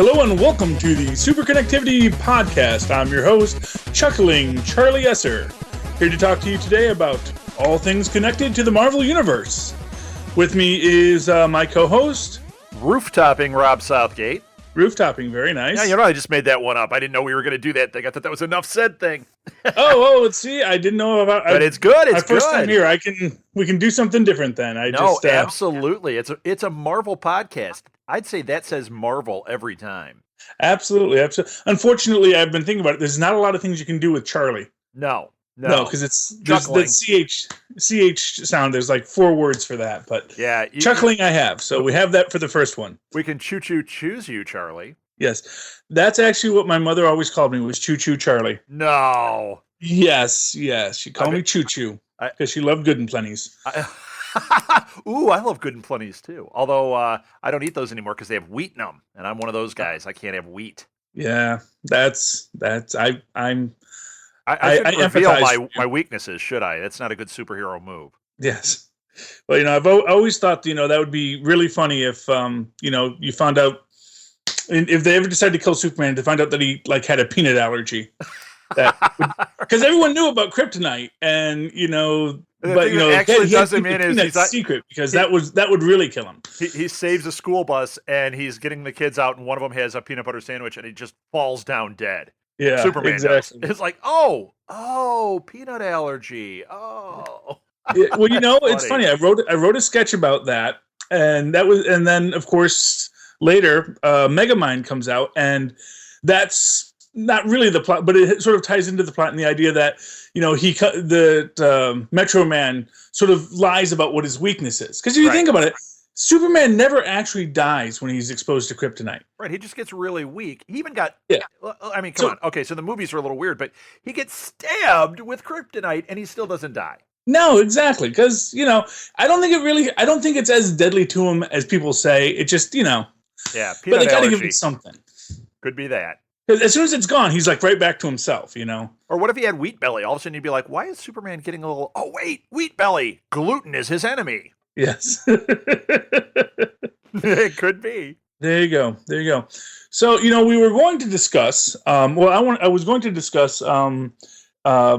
Hello and welcome to the SuperConnectivity Podcast. I'm your host, Chuckling Charlie Esser, here to talk to you today about all things connected to the Marvel Universe. With me is my co-host, Rooftopping Rob Southgate. Rooftopping, very nice. Yeah, I just made that one up. I didn't know we were going to do that thing. I thought that was enough said thing. See, I didn't know about. But it's good. It's good. First time here. We can do something different then. Absolutely. It's a Marvel podcast. I'd say that says Marvel every time. Absolutely. Unfortunately, I've been thinking about it. There's not a lot of things you can do with Charlie. No, because there's the ch sound. There's like 4 words for that, but yeah, chuckling I have. So we have that for the first one. We can choose you, Charlie. Yes, that's actually what my mother always called me, was Choo Choo Charlie. No. Yes. She called me Choo Choo because she loved Good and Plenty's. Ooh, I love Good and Plenty's too. Although I don't eat those anymore because they have wheat in them, and I'm one of those guys. I can't have wheat. Yeah, that's I shouldn't reveal my weaknesses, should I? That's not a good superhero move. Yes. Well, I've always thought, that would be really funny if, you found out, if they ever decided to kill Superman, to find out that he had a peanut allergy. Because everyone knew about kryptonite, and actually does him in is secret, because that would really kill him. He saves a school bus, and he's getting the kids out, and one of them has a peanut butter sandwich, and he just falls down dead. Yeah, Superman exactly. does. It's like, oh, peanut allergy. Oh. Yeah, well, it's funny. I wrote a sketch about that, and then of course later, Megamind comes out, and that's not really the plot, but it sort of ties into the plot and the idea that Metro Man sort of lies about what his weakness is. Because if you think about it, Superman never actually dies when he's exposed to kryptonite. Right, he just gets really weak. He even got... Yeah. I mean, come on. Okay, so the movies are a little weird, but he gets stabbed with kryptonite, and he still doesn't die. No, exactly, because, I don't think it's as deadly to him as people say. It just, Yeah, but they got to give him something. Could be that. As soon as it's gone, he's right back to himself, Or what if he had wheat belly? All of a sudden you'd be like, why is Superman getting a little, oh wait, wheat belly. Gluten is his enemy. Yes. It could be. There you go. So, we were going to discuss, I was going to discuss,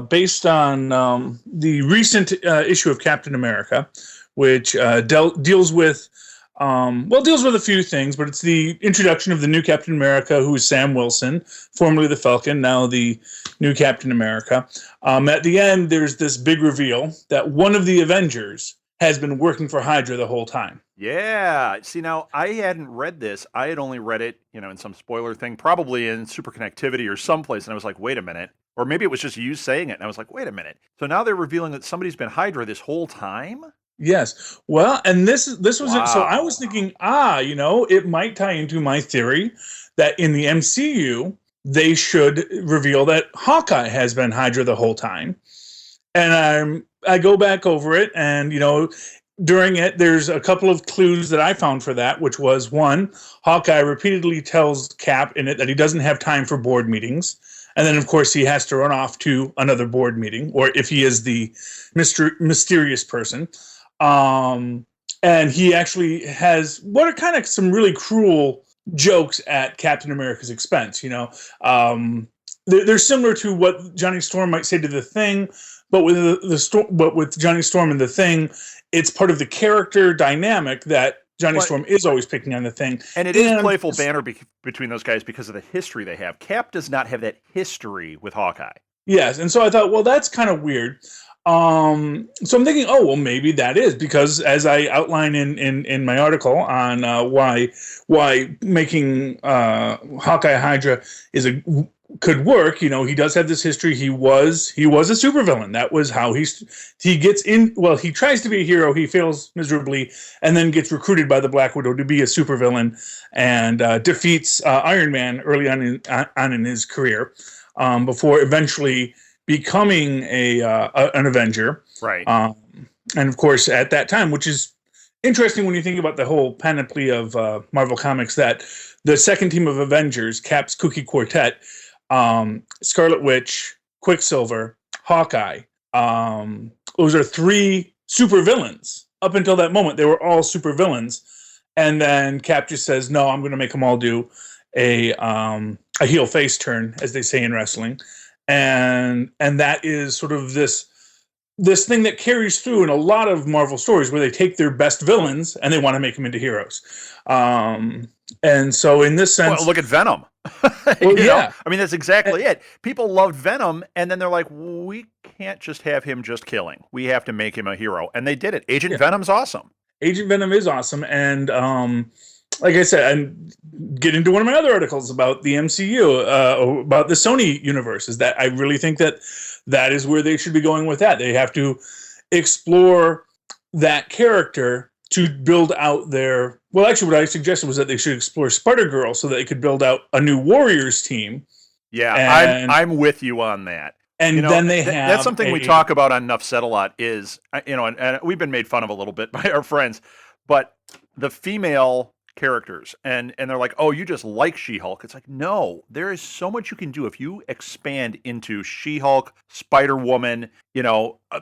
based on the recent issue of Captain America, which deals with a few things, but it's the introduction of the new Captain America, who is Sam Wilson, formerly the Falcon, now the new Captain America. At the end, there's this big reveal that one of the Avengers has been working for Hydra the whole time. Yeah. See, now, I hadn't read this. I had only read it, in some spoiler thing, probably in SuperConnectivity or someplace, and I was like, wait a minute. Or maybe it was just you saying it, and I was like, wait a minute. So now they're revealing that somebody's been Hydra this whole time? Yes. Well, and this was wow. it. So I was thinking, it might tie into my theory that in the MCU, they should reveal that Hawkeye has been Hydra the whole time. And I go back over it, and, during it, there's a couple of clues that I found for that, which was, one, Hawkeye repeatedly tells Cap in it that he doesn't have time for board meetings. And then, of course, he has to run off to another board meeting, or if he is the mysterious person. And he actually has what are kind of some really cruel jokes at Captain America's expense. They're similar to what Johnny Storm might say to the Thing, but with Johnny Storm and the Thing, it's part of the character dynamic that Johnny Storm is always picking on the Thing. And it is playful banter between those guys because of the history they have. Cap does not have that history with Hawkeye. Yes, and so I thought, well, that's kind of weird. So I'm thinking, maybe that is because, as I outline in my article on why making Hawkeye Hydra could work. He does have this history. He was a supervillain. That was how he gets in. Well, he tries to be a hero. He fails miserably, and then gets recruited by the Black Widow to be a supervillain, and defeats Iron Man early on in his career, before eventually becoming an Avenger. Right. And of course, at that time, which is interesting when you think about the whole panoply of Marvel Comics, that the second team of Avengers, Cap's Kooky Quartet, Scarlet Witch, Quicksilver, Hawkeye. Those are 3 supervillains. Up until that moment, they were all supervillains. And then Cap just says, no, I'm going to make them all do a heel face turn, as they say in wrestling, and that is sort of this thing that carries through in a lot of Marvel stories where they take their best villains and they want to make them into heroes. And so in this sense, well, look at Venom. well, yeah, I mean, that's exactly it. People loved Venom, and then they're like, we can't just have him just killing. We have to make him a hero. And they did it. Agent Venom's awesome. Agent Venom is awesome. And like I said, and get into one of my other articles about the MCU, about the Sony universe, is that I really think that is where they should be going with that. They have to explore that character to build out their... Well, actually, what I suggested was that they should explore Spider-Girl so that they could build out a new Warriors team. Yeah, I'm with you on that. And then they have... That's something we talk about on Enough Said a lot is, and we've been made fun of a little bit by our friends, but the female characters, and they're like, oh, you just like She-Hulk. It's like, no, there is so much you can do if you expand into She-Hulk, Spider-Woman,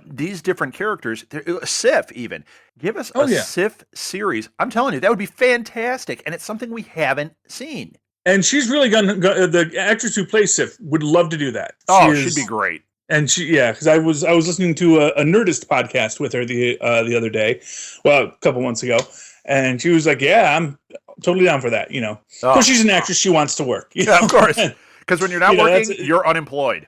these different characters, Sif even. Give us a Sif series. I'm telling you, that would be fantastic, and it's something we haven't seen. And she's really the actress who plays Sif would love to do that. She'd be great. And because I was listening to a Nerdist podcast with her the other day, well, a couple months ago, and she was like, "Yeah, I'm totally down for that." Because she's an actress, she wants to work. Yeah, of course. Because when you're not working, you're unemployed.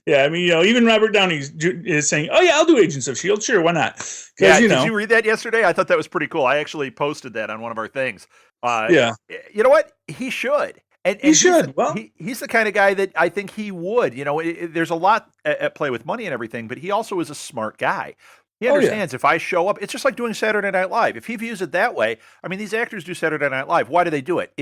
Yeah, I mean, even Robert Downey is saying, "Oh yeah, I'll do Agents of S.H.I.E.L.D. Sure, why not?" Yeah, did you read that yesterday? I thought that was pretty cool. I actually posted that on one of our things. Yeah. You know what? He should. And he should. He's the kind of guy that I think he would. There's a lot at play with money and everything, but he also is a smart guy. He understands if I show up, it's just like doing Saturday Night Live. If he views it that way, I mean, these actors do Saturday Night Live. Why do they do it?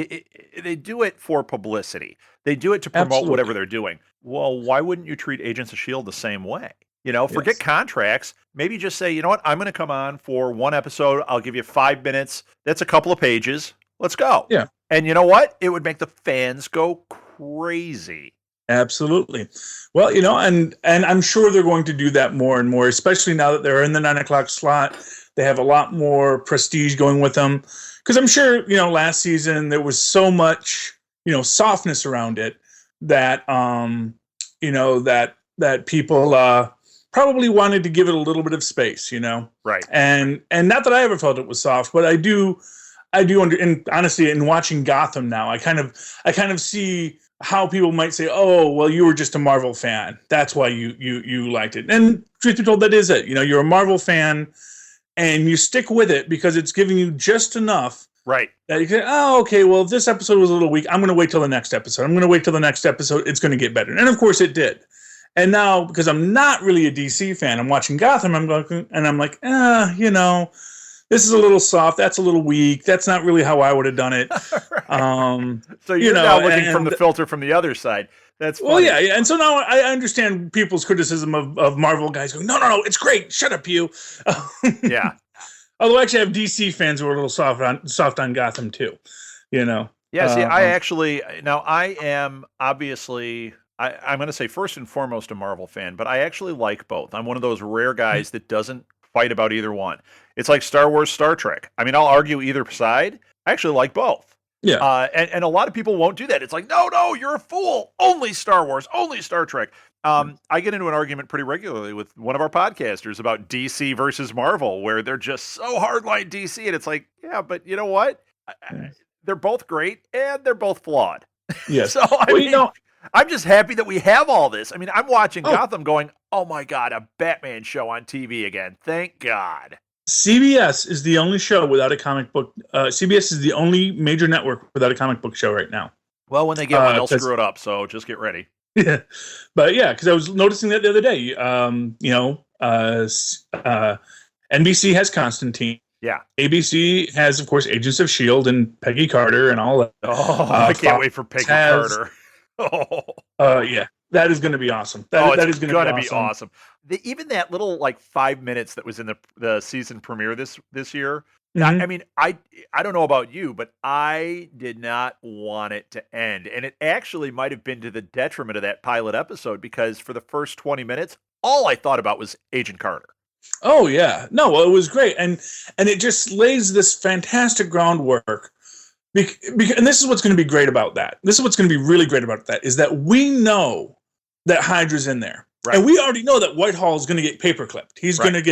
They do it for publicity. They do it to promote whatever they're doing. Well, why wouldn't you treat Agents of S.H.I.E.L.D. the same way? Forget contracts. Maybe just say, you know what? I'm going to come on for one episode. I'll give you 5 minutes. That's a couple of pages. Let's go. Yeah. And you know what? It would make the fans go crazy. Absolutely. Well, and I'm sure they're going to do that more and more, especially now that they're in the 9:00 slot. They have a lot more prestige going with them. Because I'm sure, last season there was so much, softness around it that, that people probably wanted to give it a little bit of space, Right. And not that I ever felt it was soft, but I do and honestly, in watching Gotham now, I kind of see how people might say, "Oh, well, you were just a Marvel fan. That's why you liked it." And truth be told, that is it. You're a Marvel fan, and you stick with it because it's giving you just enough, right? That you can, oh, okay, well, if this episode was a little weak, I'm going to wait till the next episode. It's going to get better, and of course, it did. And now, because I'm not really a DC fan, I'm watching Gotham. I'm going, and I'm like, this is a little soft. That's a little weak. That's not really how I would have done it. Right. So you're now looking from the filter from the other side. That's funny. Well, yeah. And so now I understand people's criticism of Marvel guys going, no, it's great. Shut up, you. Yeah. Although actually I have DC fans who are a little soft on Gotham too. Yeah. See, I am obviously... I'm going to say first and foremost a Marvel fan, but I actually like both. I'm one of those rare guys that doesn't fight about either one. It's like Star Wars, Star Trek. I mean, I'll argue either side. I actually like both. Yeah. And a lot of people won't do that. It's like, no, you're a fool. Only Star Wars, only Star Trek. I get into an argument pretty regularly with one of our podcasters about DC versus Marvel, where they're just so hardline DC. And it's like, yeah, but you know what? They're both great and they're both flawed. Yes. So, I mean, I'm just happy that we have all this. I mean, I'm watching Gotham going, oh my God, a Batman show on TV again. Thank God. CBS is the only show without a comic book. CBS is the only major network without a comic book show right now. Well, when they get one, they'll screw it up. So just get ready. Yeah. But because I was noticing that the other day, NBC has Constantine. Yeah. ABC has, of course, Agents of S.H.I.E.L.D. and Peggy Carter and all that. Oh, I can't wait for Peggy Carter. Yeah. That is going to be awesome. That is going to be awesome. Even that little 5 minutes that was in the season premiere this year. Mm-hmm. I mean, I don't know about you, but I did not want it to end, and it actually might have been to the detriment of that pilot episode because for the first 20 minutes, all I thought about was Agent Carter. Oh yeah, no, well, it was great, and it just lays this fantastic groundwork And this is what's going to be great about that. This is what's going to be really great about that is that we know that Hydra's in there, Right. and we already know that Whitehall is going to get paperclipped. He's Right. going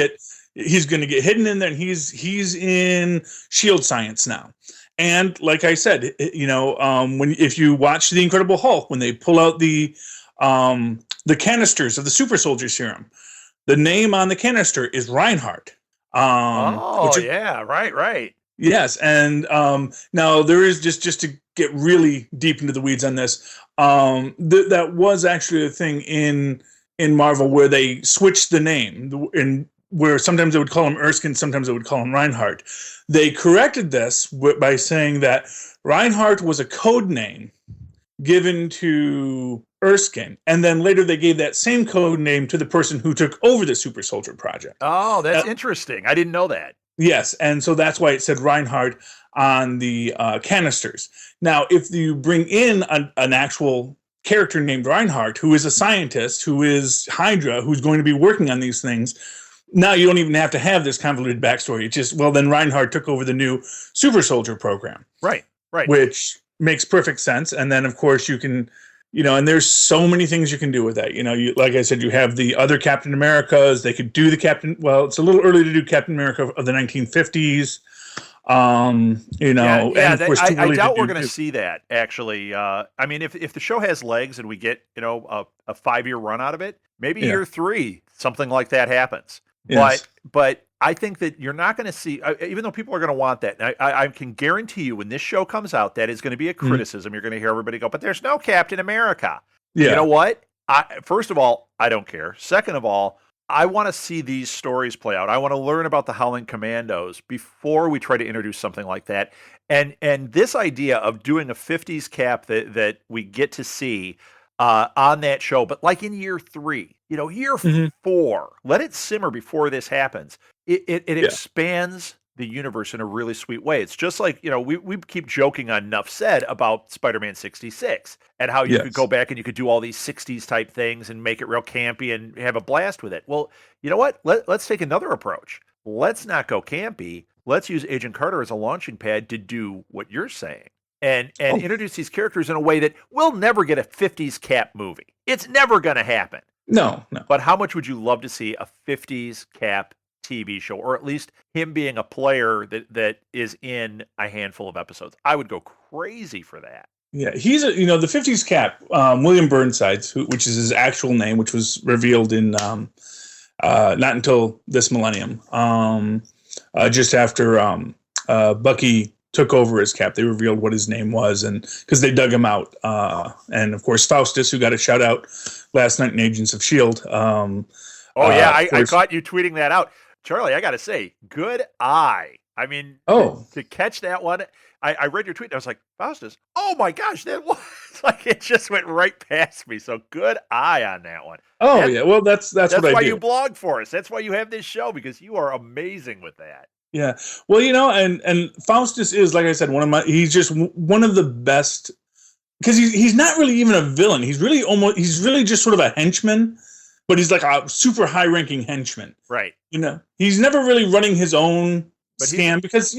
to get hidden in there, and he's in Shield Science now. And like I said, if you watch the Incredible Hulk, when they pull out the canisters of the super soldier serum, the name on the canister is Reinhardt. Right. Yes, and now there is just to get really deep into the weeds on this. That was actually a thing in Marvel where they switched the name, and where sometimes they would call him Erskine, sometimes they would call him Reinhardt. They corrected this by saying that Reinhardt was a code name given to Erskine, and then later they gave that same code name to the person who took over the Super Soldier Project. Oh, that's interesting. I didn't know that. Yes, and so that's why it said Reinhardt on the canisters. Now, if you bring in an actual character named Reinhardt, who is a scientist, who is Hydra, who's going to be working on these things, now you don't even have to have this convoluted backstory. It's just, well, then Reinhardt took over the new Super Soldier program. Right. Which makes perfect sense. And then, of course, you can, and there's so many things you can do with that. Like I said, you have the other Captain Americas. They could do it's a little early to do Captain America of the 1950s. I doubt we're going to see that, actually. I mean, if the show has legs and we get, a 5-year run out of it, maybe year 3, something like that happens. Yes. But I think that you're not going to see, even though people are going to want that, and I can guarantee you when this show comes out, that is going to be a criticism. Mm-hmm. You're going to hear everybody go, but there's no Captain America. Yeah. You know what? First of all, I don't care. Second of all, I want to see these stories play out. I want to learn about the Howling Commandos before we try to introduce something like that. And this idea of doing a 50s Cap that we get to see on that show, but like in year 3, year 4, let it simmer before this happens. It expands the universe in a really sweet way. It's just like, we keep joking on Nuff Said about Spider-Man 66 and how you could go back and you could do all these 60s type things and make it real campy and have a blast with it. Well, you know what? Let's take another approach. Let's not go campy. Let's use Agent Carter as a launching pad to do what you're saying. And introduce these characters in a way that we'll never get a 50s Cap movie. It's never going to happen. No. But how much would you love to see a 50s Cap TV show, or at least him being a player that is in a handful of episodes? I would go crazy for that. Yeah, he's the 50s Cap, William Burnside, which is his actual name, which was revealed in not until this millennium, just after Bucky took over as Cap. They revealed what his name was, and because they dug him out, and of course Faustus, who got a shout out last night in Agents of S.H.I.E.L.D. I caught you tweeting that out, Charlie. I got to say, good eye. I mean, to catch that one, I read your tweet and I was like, Faustus, oh my gosh, that was like, it just went right past me. So good eye on that one. Well, that's what I do. That's why you blog for us. That's why you have this show, because you are amazing with that. Yeah. Well, and Faustus is, like I said, he's just one of the best, because he's not really even a villain. He's really just sort of a henchman, but he's like a super high ranking henchman. Right. He's never really running his own scam because,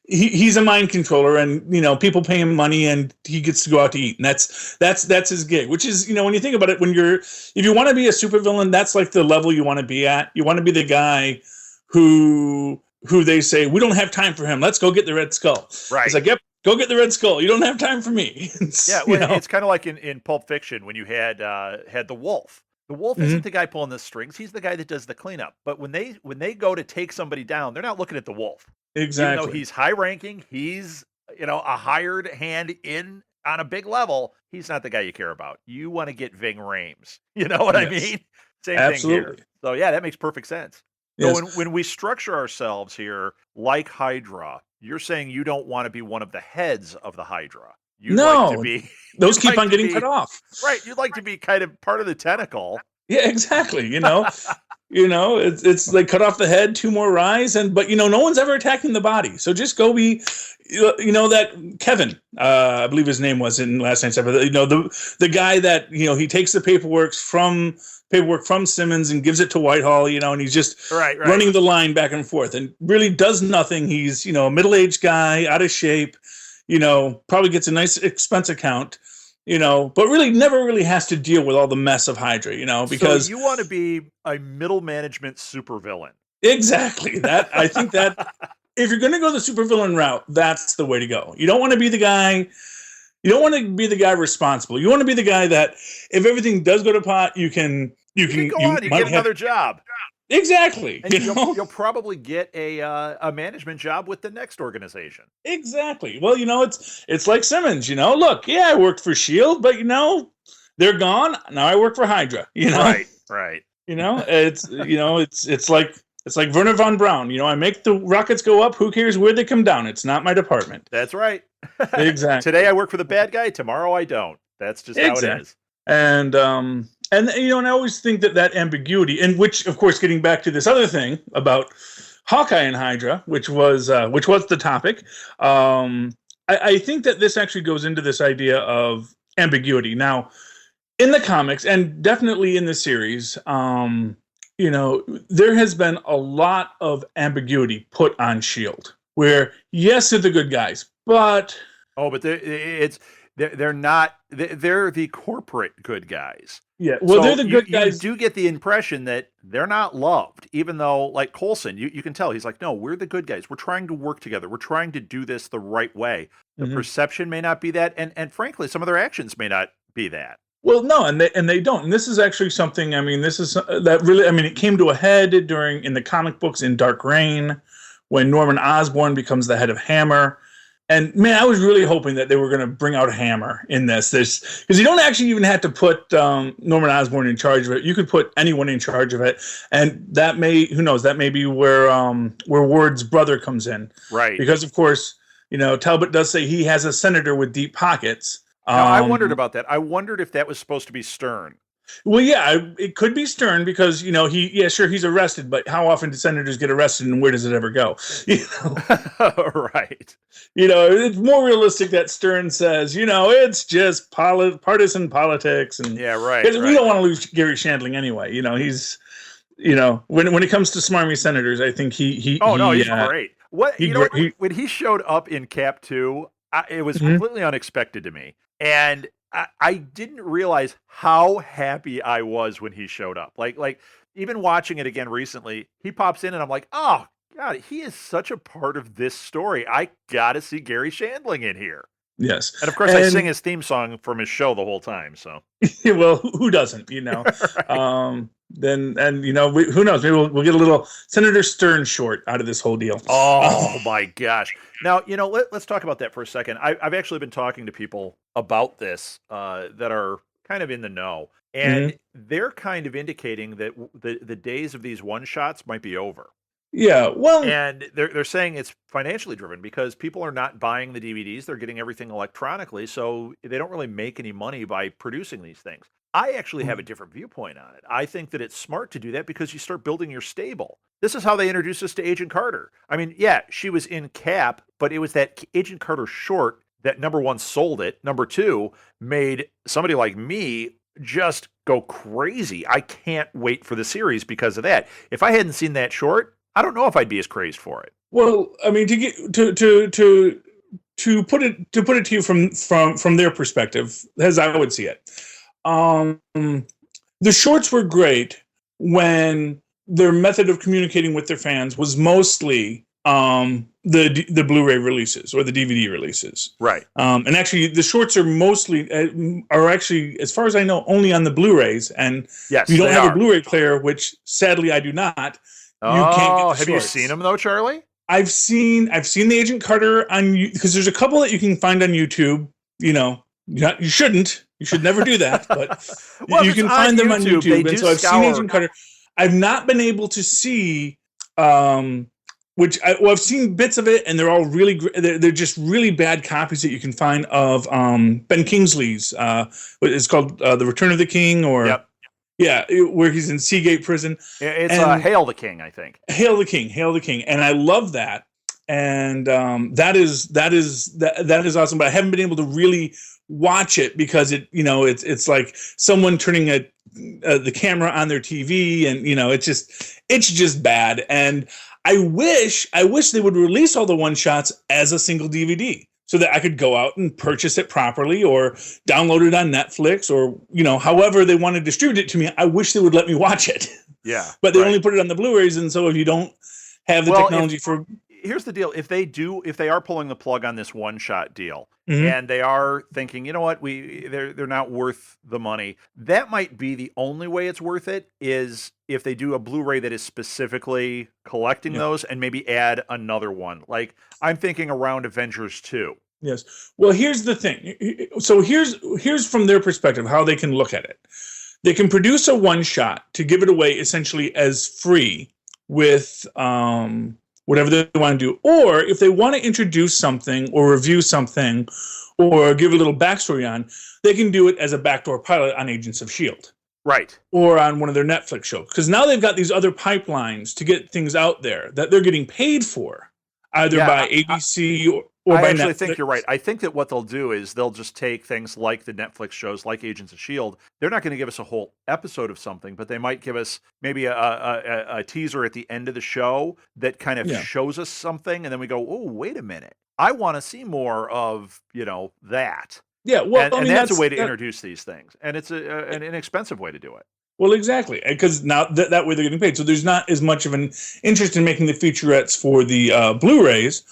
he's a mind controller and, people pay him money and he gets to go out to eat. And that's his gig, which is, when you think about it, if you want to be a supervillain, that's like the level you want to be at. You want to be the guy who they say, we don't have time for him. Let's go get the Red Skull. Right. It's like, yep, go get the Red Skull. You don't have time for me. It's kind of like in Pulp Fiction when you had the Wolf. The Wolf isn't the guy pulling the strings. He's the guy that does the cleanup. But when they go to take somebody down, they're not looking at the Wolf. Exactly. Even though he's high ranking, he's a hired hand in on a big level. He's not the guy you care about. You want to get Ving Rhames. You know what I mean? Same thing here. So that makes perfect sense. Yes. So when we structure ourselves here like Hydra, you're saying you don't want to be one of the heads of the Hydra. Like to be, those keep on getting cut off. Right. You'd like to be kind of part of the tentacle. Yeah, exactly. It's like cut off the head, 2 more rise, but no one's ever attacking the body. So just go be, that Kevin, I believe his name was in last night's episode. The guy that he takes the paperwork from Simmons and gives it to Whitehall. And he's just running the line back and forth and really does nothing. He's a middle-aged guy, out of shape. probably gets a nice expense account, but really never really has to deal with all the mess of Hydra, because so you want to be a middle management supervillain. exactly that. I think that if you're going to go the supervillain route, that's the way to go. You don't want to be the guy. You don't want to be the guy responsible. You want to be the guy that if everything does go to pot, you can go on. You get another job. Exactly. And you'll probably get a management job with the next organization. Exactly. Well, it's like Simmons. Look, I worked for Shield, but they're gone. Now I work for Hydra. Right. It's like Werner von Braun. I make the rockets go up. Who cares where they come down? It's not my department. That's right. Exactly. Today I work for the bad guy. Tomorrow I don't. That's just how it is. And and I always think that ambiguity, and which, of course, getting back to this other thing about Hawkeye and Hydra, which was the topic. I think that this actually goes into this idea of ambiguity. Now, in the comics, and definitely in the series, there has been a lot of ambiguity put on Shield, where yes, they're the good guys, but they're not. They're the corporate good guys. Yeah, well, so they're the good guys. You do get the impression that they're not loved, even though, like Coulson, you can tell he's like, no, we're the good guys. We're trying to work together. We're trying to do this the right way. The perception may not be that, and frankly, some of their actions may not be that. Well, no, and they don't. And this is actually something. I mean, this is that really. I mean, it came to a head in the comic books in Dark Reign, when Norman Osborn becomes the head of Hammer. And man, I was really hoping that they were going to bring out Hammer in this, because you don't actually even have to put Norman Osborn in charge of it. You could put anyone in charge of it, and that who knows, that may be where Ward's brother comes in, right? Because of course, Talbot does say he has a senator with deep pockets. Now, I wondered about that. I wondered if that was supposed to be Stern. Well, yeah, it could be Stern because, he's arrested, but how often do senators get arrested and where does it ever go? Right. It's more realistic that Stern says, it's just partisan politics. And yeah, right. We don't want to lose Gary Shandling anyway. He's, when it comes to smarmy senators, I think he's great. When he showed up in Cap 2, it was completely unexpected to me. And I didn't realize how happy I was when he showed up. Like even watching it again recently, he pops in and I'm like, oh God, he is such a part of this story. I gotta see Gary Shandling in here. Yes. And of course I sing his theme song from his show the whole time. So well, who doesn't, right. Then who knows? Maybe we'll get a little Senator Stern short out of this whole deal. Oh my gosh! Now let's talk about that for a second. I've actually been talking to people about this that are kind of in the know, and they're kind of indicating that the days of these one shots might be over. Yeah, well, and they're saying it's financially driven because people are not buying the DVDs; they're getting everything electronically, so they don't really make any money by producing these things. I actually have a different viewpoint on it. I think that it's smart to do that because you start building your stable. This is how they introduced us to Agent Carter. I mean, yeah, she was in Cap, but it was that Agent Carter short that, number one, sold it. Number two, made somebody like me just go crazy. I can't wait for the series because of that. If I hadn't seen that short, I don't know if I'd be as crazed for it. Well, I mean, to put it to you from their perspective, as I would see it. The shorts were great when their method of communicating with their fans was mostly the Blu-ray releases or the DVD releases, right? And actually, the shorts are actually, as far as I know, only on the Blu-rays. And yes, if you don't have a Blu-ray player, which sadly I do not. You can't get the shorts. You seen them though, Charlie? I've seen the Agent Carter on, because there's a couple that you can find on YouTube. You shouldn't. You should never do that, but well, you can find them on YouTube. And so I've seen Agent Carter. I've not been able to see, I've seen bits of it, and they're all really, they're just really bad copies that you can find of Ben Kingsley's. It's called The Return of the King, or yeah, where he's in Seagate prison. It's Hail the King, I think. Hail the King, and I love that, and that is awesome. But I haven't been able to really watch it because it's like someone turning the camera on their TV, and it's just bad. And I wish they would release all the one shots as a single DVD so that I could go out and purchase it properly or download it on Netflix or, however they want to distribute it to me. I wish they would let me watch it. Yeah. But they only put it on the Blu-rays. And so if you don't have the technology here's the deal. If they are pulling the plug on this one-shot deal, mm-hmm. and they are thinking, you know what, they're not worth the money, that might be the only way it's worth it, is if they do a Blu-ray that is specifically collecting those and maybe add another one. Like, I'm thinking around Avengers 2. Yes. Well, here's the thing. So here's from their perspective how they can look at it. They can produce a one-shot to give it away essentially as free with whatever they want to do. Or if they want to introduce something or review something or give a little backstory on, they can do it as a backdoor pilot on Agents of S.H.I.E.L.D. Right. Or on one of their Netflix shows. Because now they've got these other pipelines to get things out there that they're getting paid for, either by ABC or by Netflix. I actually think you're right. I think that what they'll do is they'll just take things like the Netflix shows, like Agents of S.H.I.E.L.D. They're not going to give us a whole episode of something, but they might give us maybe a teaser at the end of the show that kind of shows us something, and then we go, oh, wait a minute. I want to see more of, that. Yeah, well, and that's a way to introduce these things, and it's an inexpensive way to do it. Well, exactly, because now that way they're getting paid. So there's not as much of an interest in making the featurettes for the Blu-rays.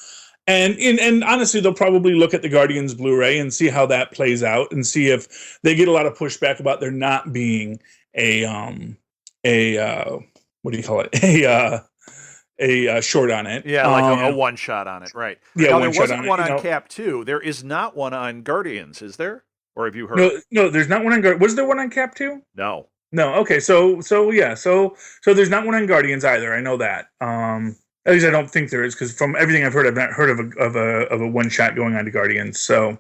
And honestly, they'll probably look at the Guardians Blu-ray and see how that plays out, and see if they get a lot of pushback about there not being a what do you call it, a short on it. Yeah, like a one shot on it, right? Yeah, now, there wasn't one on Cap 2. There is not one on Guardians, is there? Or have you heard? No, there's not one on Guardians. Was there one on Cap 2? No. Okay, so there's not one on Guardians either. I know that. At least I don't think there is, because from everything I've heard, I've not heard of a one shot going on to Guardians. So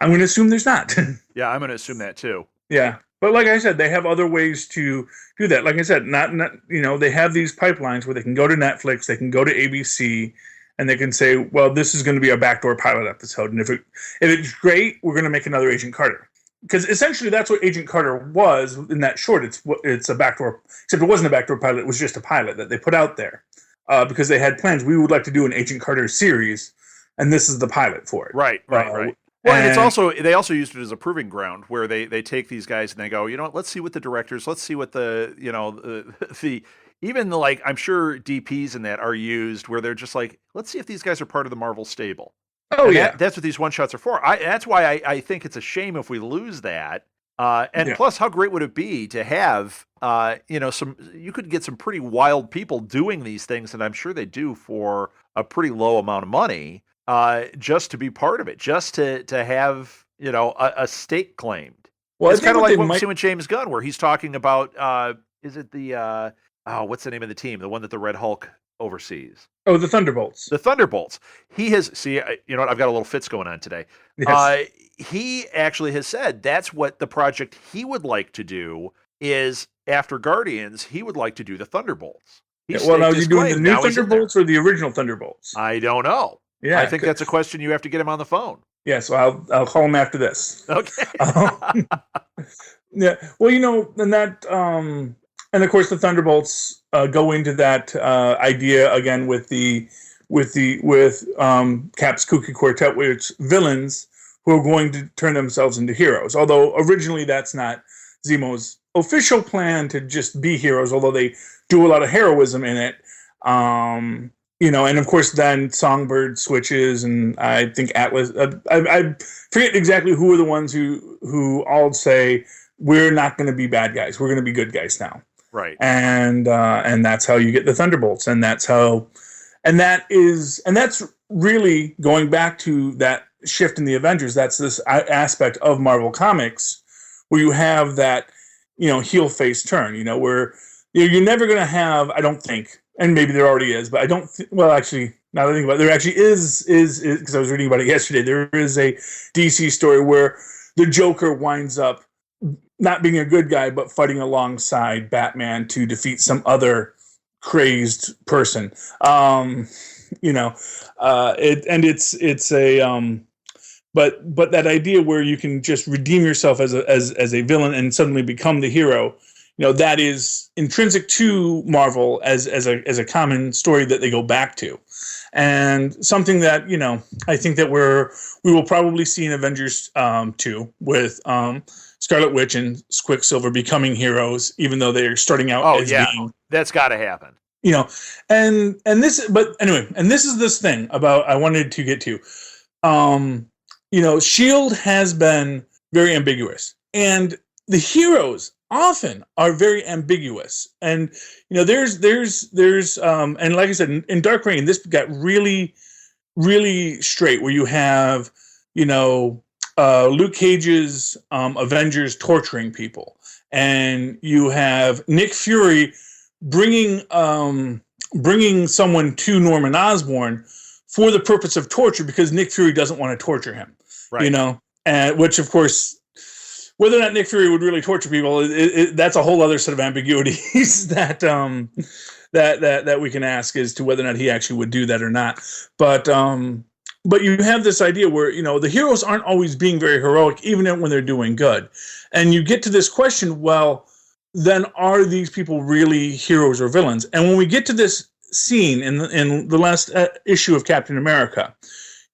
I'm going to assume there's not. Yeah, I'm going to assume that too. Yeah, but like I said, they have other ways to do that. Like I said, not they have these pipelines where they can go to Netflix, they can go to ABC, and they can say, well, this is going to be a backdoor pilot episode, and if it's great, we're going to make another Agent Carter. Because essentially that's what Agent Carter was in that short. It's a backdoor, except it wasn't a backdoor pilot. It was just a pilot that they put out there. Because they had plans. We would like to do an Agent Carter series, and this is the pilot for it. Right. Well, and they also used it as a proving ground where they take these guys and they go, let's see what the directors, let's see what the even like, I'm sure DPs in that are used where they're just like, let's see if these guys are part of the Marvel stable. Oh, yeah. That's what these one shots are for. That's why I think it's a shame if we lose that. Plus, how great would it be to have, you could get some pretty wild people doing these things, and I'm sure they do for a pretty low amount of money, just to be part of it, just to have, a stake claimed. Well, it's kind of like what we see with James Gunn, where he's talking about, is it the, what's the name of the team? The one that the Red Hulk oversees? Oh, the Thunderbolts. The Thunderbolts. He has, you know what? I've got a little fits going on today. Yes. He actually has said that's what the project he would like to do is after Guardians, he would like to do the Thunderbolts. Well, now you're doing the new Thunderbolts or the original Thunderbolts? I don't know. Yeah, I think that's a question you have to get him on the phone. Yeah, so I'll call him after this. Okay. Yeah. Well, and that, and of course the Thunderbolts go into that idea again with Cap's Kooky Quartet, where it's villains who are going to turn themselves into heroes. Although originally that's not Zemo's official plan to just be heroes, although they do a lot of heroism in it. And of course then Songbird switches, and I think Atlas, I forget exactly who are the ones who all say, we're not going to be bad guys, we're going to be good guys now. Right. And that's how you get the Thunderbolts, and that's really going back to that shift in the Avengers. That's this aspect of Marvel Comics where you have that, heel face turn, where you're never going to have, I don't think, and maybe there already is, but I don't, actually, now that I think about it, there actually is, because I was reading about it yesterday, there is a DC story where the Joker winds up not being a good guy, but fighting alongside Batman to defeat some other crazed person. But that idea where you can just redeem yourself as a villain and suddenly become the hero, that is intrinsic to Marvel as a common story that they go back to, and something that I think that we will probably see in Avengers 2 with Scarlet Witch and Quicksilver becoming heroes, even though they're starting out as being. That's got to happen. And this, but anyway, and this is this thing about I wanted to get to. Shield has been very ambiguous, and the heroes often are very ambiguous. And there's and like I said, in Dark Reign, this got really, really straight, where you have Luke Cage's Avengers torturing people, and you have Nick Fury bringing someone to Norman Osborn for the purpose of torture, because Nick Fury doesn't want to torture him. Right. And which, of course, whether or not Nick Fury would really torture people, that's a whole other set of ambiguities that we can ask as to whether or not he actually would do that or not. But you have this idea where the heroes aren't always being very heroic, even when they're doing good, and you get to this question: well, then are these people really heroes or villains? And when we get to this scene in the last issue of Captain America,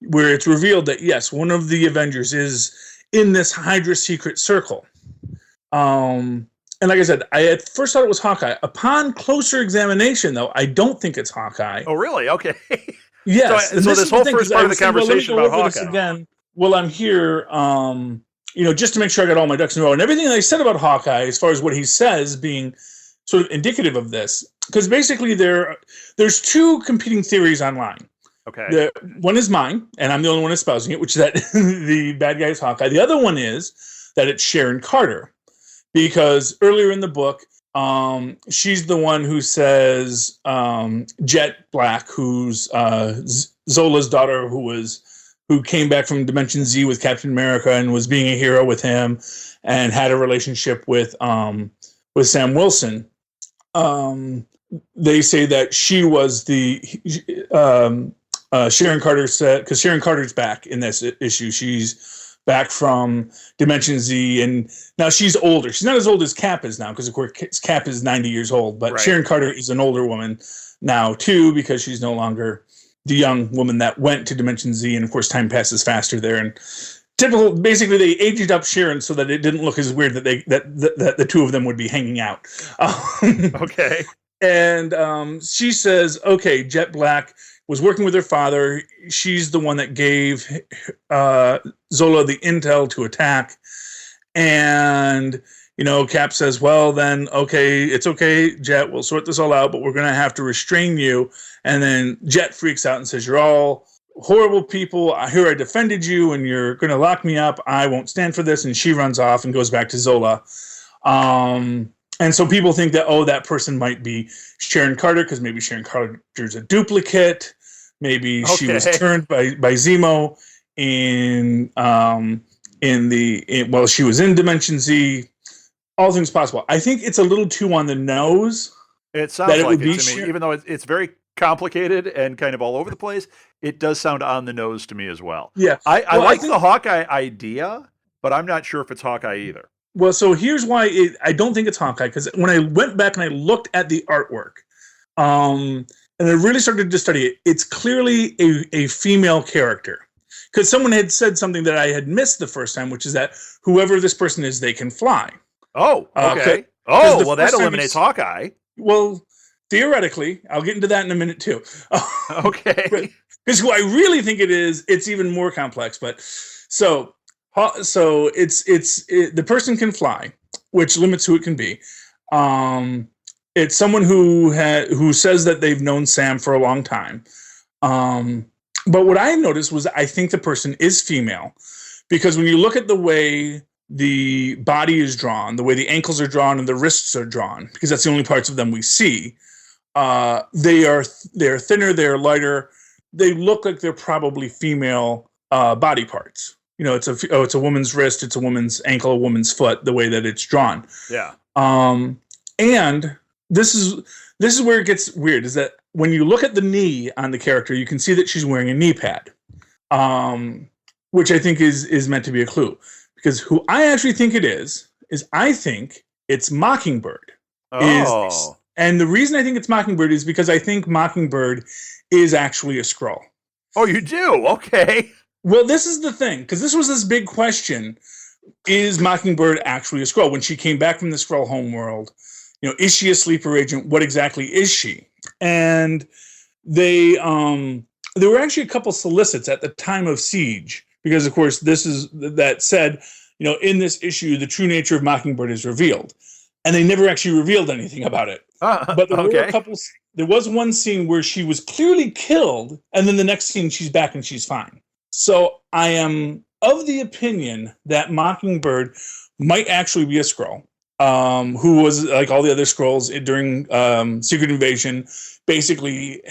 where it's revealed that yes, one of the Avengers is in this Hydra secret circle. And like I said, I at first thought it was Hawkeye. Upon closer examination, though, I don't think it's Hawkeye. Oh, really? Okay. Yes. So this whole first part of the conversation about Hawkeye. Again, well, I'm here, just to make sure I got all my ducks in a row. And everything I said about Hawkeye, as far as what he says being sort of indicative of this, because basically there's two competing theories online. Okay. One is mine, and I'm the only one espousing it, which is that the bad guy is Hawkeye. The other one is that it's Sharon Carter, because earlier in the book, she's the one who says Jet Black, who's Zola's daughter, who came back from Dimension Z with Captain America and was being a hero with him, and had a relationship with Sam Wilson. They say that she was the Sharon Carter said, because Sharon Carter's back in this issue. She's back from Dimension Z, and now she's older. She's not as old as Cap is now, because of course Cap is 90 years old, but right. Sharon Carter is an older woman now too, because she's no longer the young woman that went to Dimension Z, and of course time passes faster there. And basically they aged up Sharon so that it didn't look as weird that the two of them would be hanging out. Okay. And she says, okay, Jet Black was working with her father. She's the one that gave Zola the intel to attack. And, Cap says, well, then, okay, it's okay, Jet, we'll sort this all out, but we're going to have to restrain you. And then Jet freaks out and says, you're all horrible people. I hear I defended you, and you're going to lock me up. I won't stand for this. And she runs off and goes back to Zola. And so people think that, that person might be Sharon Carter, because maybe Sharon Carter's a duplicate. Maybe she was turned by Zemo while she was in Dimension Z. All things possible. I think it's a little too on the nose. It sounds like it to me, even though it's very complicated and kind of all over the place. It does sound on the nose to me as well. Yeah, I like the Hawkeye idea, but I'm not sure if it's Hawkeye either. Well, so here's why I don't think it's Hawkeye, because when I went back and I looked at the artwork, and I really started to study it, it's clearly a female character. Because someone had said something that I had missed the first time, which is that whoever this person is, they can fly. Oh, okay. Well, that eliminates Hawkeye. Well, theoretically, I'll get into that in a minute too. Okay. Because who I really think it is, it's even more complex. But so it's the person can fly, which limits who it can be. It's someone who says that they've known Sam for a long time. But what I noticed was I think the person is female, because when you look at the way the body is drawn, the way the ankles are drawn and the wrists are drawn, because that's the only parts of them we see, they're thinner, they're lighter. They look like they're probably female body parts. It's a woman's wrist, it's a woman's ankle, a woman's foot, the way that it's drawn. Yeah. And this is where it gets weird, is that when you look at the knee on the character, you can see that she's wearing a knee pad, which I think is meant to be a clue. Because who I actually think it is I think it's Mockingbird. is, Oh. and the reason I think it's Mockingbird is because I think Mockingbird is actually a Skrull. Oh, you do? Okay. Well, this is the thing, because this was this big question: is Mockingbird actually a Skrull? When she came back from the Skrull homeworld, is she a sleeper agent? What exactly is she? And they there were actually a couple solicits at the time of Siege, because of course this is that said, in this issue the true nature of Mockingbird is revealed, and they never actually revealed anything about it. But there were a Okay. couple. There was one scene where she was clearly killed, and then the next scene she's back and she's fine. So I am of the opinion that Mockingbird might actually be a Skrull, who was like all the other Skrulls during Secret Invasion, basically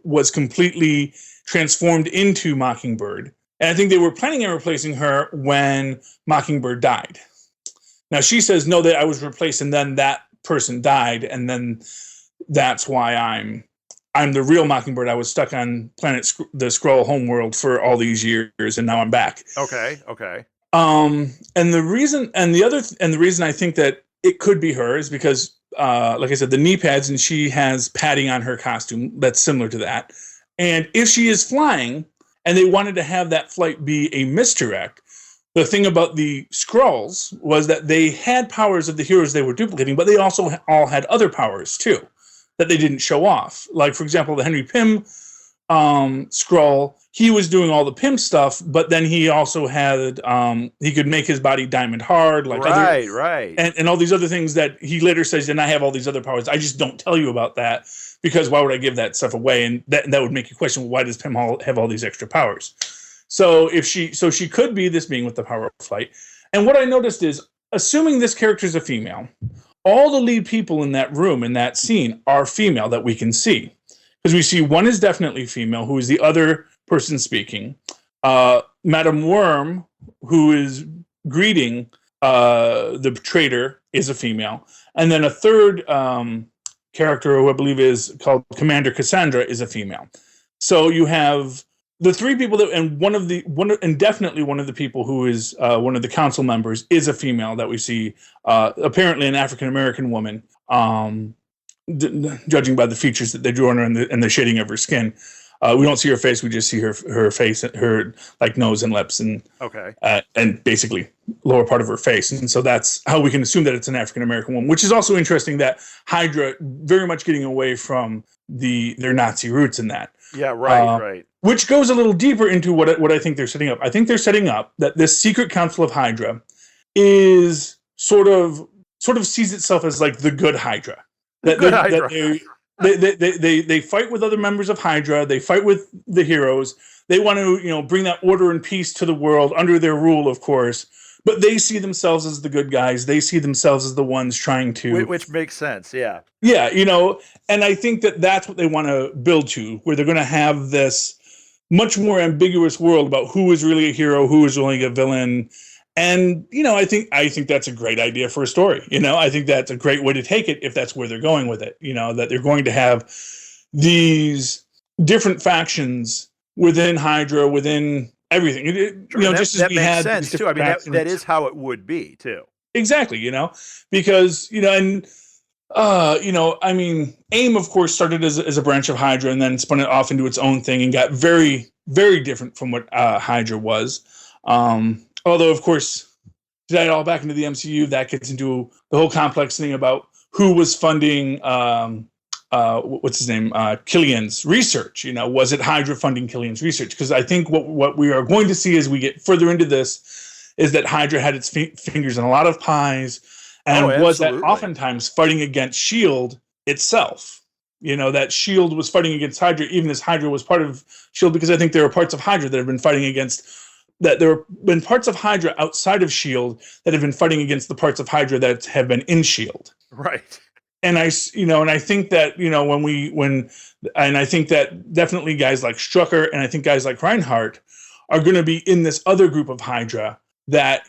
was completely transformed into Mockingbird. And I think they were planning on replacing her when Mockingbird died. Now she says, no, that I was replaced and then that person died, and then that's why I'm the real Mockingbird. I was stuck on the Skrull homeworld for all these years, and now I'm back. Okay. Okay. And the reason I think that it could be her is because, like I said, the knee pads, and she has padding on her costume that's similar to that. And if she is flying, and they wanted to have that flight be a misdirect, the thing about the Skrulls was that they had powers of the heroes they were duplicating, but they also all had other powers too that they didn't show off. Like, for example, the Henry Pym Skrull, he was doing all the Pym stuff, but then he also had he could make his body diamond hard, like right. and all these other things that he later says, and I have all these other powers. I just don't tell you about that, because why would I give that stuff away? And that would make you question, why does Pym have all these extra powers? So she could be this being with the power of flight. And what I noticed is, assuming this character is a female, all the lead people in that room, in that scene, are female that we can see. Because we see one is definitely female, who is the other person speaking. Madame Worm, who is greeting the traitor, is a female. And then a third character, who I believe is called Commander Cassandra, is a female. So you have the three people that, and definitely one of the people who is one of the council members is a female that we see, apparently an African American woman, judging by the features that they drew on her and the shading of her skin. We don't see her face; we just see her face, her like nose and lips, and and basically lower part of her face. And so that's how we can assume that it's an African American woman. Which is also interesting, that Hydra very much getting away from their Nazi roots in that. Yeah, right. Which goes a little deeper into what I think they're setting up. I think they're setting up that this secret council of Hydra is sort of sees itself as like the good Hydra. They fight with other members of Hydra. They fight with the heroes. They want to bring that order and peace to the world under their rule, of course. But they see themselves as the good guys. They see themselves as the ones trying to... Which makes sense, yeah. Yeah, and I think that that's what they want to build to, where they're going to have this much more ambiguous world about who is really a hero, who is really a villain. And, I think that's a great idea for a story. I think that's a great way to take it if that's where they're going with it. That they're going to have these different factions within Hydra, within everything. Just as we makes had sense too. I mean, that is how it would be too. Exactly, because I mean, AIM, of course, started as a branch of Hydra and then spun it off into its own thing and got very, very different from what Hydra was. Although, of course, to tie it all back into the MCU, that gets into the whole complex thing about who was funding what's his name, Killian's research. Was it Hydra funding Killian's research? Because I think what we are going to see as we get further into this is that Hydra had its fingers in a lot of pies, and was that oftentimes fighting against S.H.I.E.L.D. itself. That S.H.I.E.L.D. was fighting against Hydra, even as Hydra was part of S.H.I.E.L.D., because I think there are parts of Hydra that have been fighting against... that there have been parts of Hydra outside of S.H.I.E.L.D. that have been fighting against the parts of Hydra that have been in S.H.I.E.L.D. Right. And I think that, and I think that definitely guys like Strucker and I think guys like Reinhardt are going to be in this other group of Hydra that,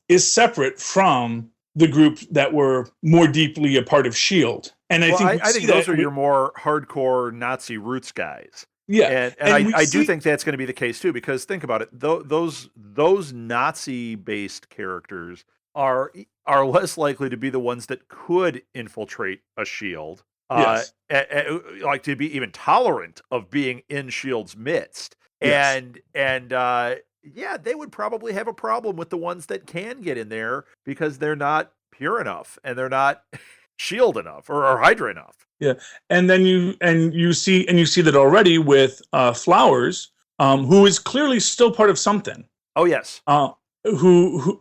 is separate from the group that were more deeply a part of S.H.I.E.L.D. And I think those are your more hardcore Nazi roots guys. Yeah, and I do think that's going to be the case too, because think about it, those Nazi-based characters are are less likely to be the ones that could infiltrate a shield. Yes. Like to be even tolerant of being in Shield's midst. Yes. Yeah, they would probably have a problem with the ones that can get in there because they're not pure enough and they're not Shield enough or Hydra enough. Yeah, and then you see that already with Flowers, who is clearly still part of something. Oh yes. Who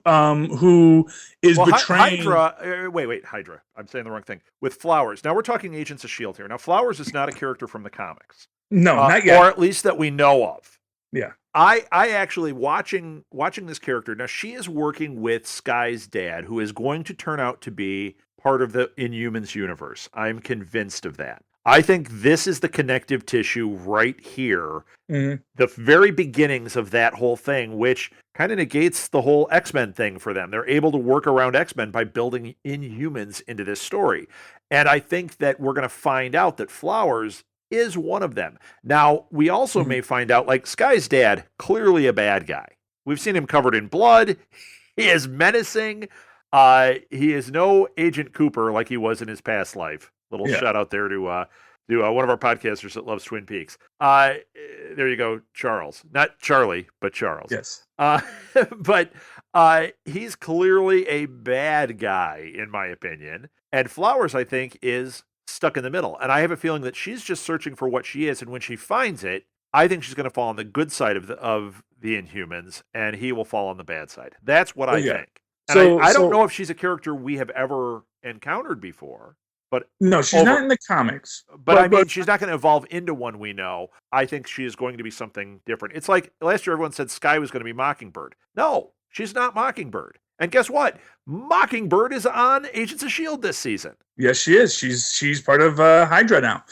is betraying Hydra? Wait, Hydra. I'm saying the wrong thing. With Flowers. Now we're talking Agents of Shield here. Now Flowers is not a character from the comics. No, not yet, or at least that we know of. Yeah. I actually watching this character. Now she is working with Sky's dad, who is going to turn out to be part of the Inhumans universe. I'm convinced of that. I think this is the connective tissue right here. Mm-hmm. The very beginnings of that whole thing, which kind of negates the whole X-Men thing for them. They're able to work around X-Men by building Inhumans into this story. And I think that we're going to find out that Flowers is one of them. Now, we also may find out, like, Sky's dad, clearly a bad guy. We've seen him covered in blood. He is menacing. He is no Agent Cooper like he was in his past life. Little shout out there to one of our podcasters that loves Twin Peaks. There you go, Charles. Not Charlie, but Charles. Yes. But he's clearly a bad guy, in my opinion. And Flowers, I think, is stuck in the middle. And I have a feeling that she's just searching for what she is. And when she finds it, I think she's going to fall on the good side of the Inhumans, and he will fall on the bad side. That's what I think. And I don't know if she's a character we have ever encountered before. But no, she's not in the comics. But I mean, she's not going to evolve into one we know. I think she is going to be something different. It's like last year everyone said Sky was going to be Mockingbird. No, she's not Mockingbird. And guess what? Mockingbird is on Agents of S.H.I.E.L.D. this season. Yes, she is. She's part of Hydra now.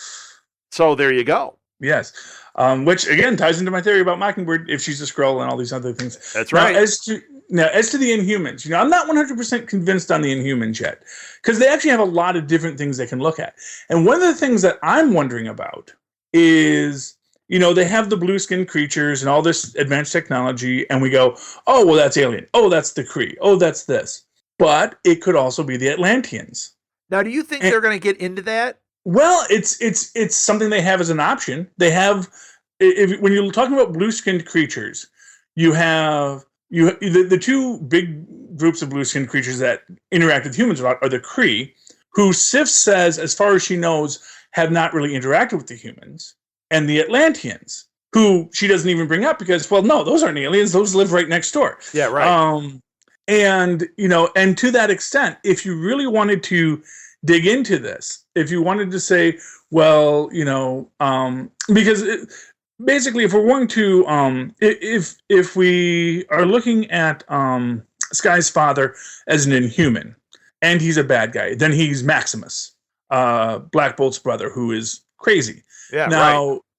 So there you go. Yes. Which, again, ties into my theory about Mockingbird, if she's a Skrull and all these other things. That's right. Now, as to the Inhumans, I'm not 100% convinced on the Inhumans yet, because they actually have a lot of different things they can look at. And one of the things that I'm wondering about is, they have the blue-skinned creatures and all this advanced technology, and we go, oh, well, that's alien. Oh, that's the Kree. Oh, that's this. But it could also be the Atlanteans. Now, do you think they're going to get into that? Well, it's something they have as an option. They have, when you're talking about blue-skinned creatures, you have the two big groups of blue-skinned creatures that interact with humans a lot are the Kree, who Sif says, as far as she knows, have not really interacted with the humans, and the Atlanteans, who she doesn't even bring up because, well, no, those aren't aliens; those live right next door. Yeah, right. And to that extent, if you really wanted to dig into this, if you wanted to say, well, because basically, if we're going to, if we are looking at Sky's father as an Inhuman, and he's a bad guy, then he's Maximus, Black Bolt's brother, who is crazy. Yeah,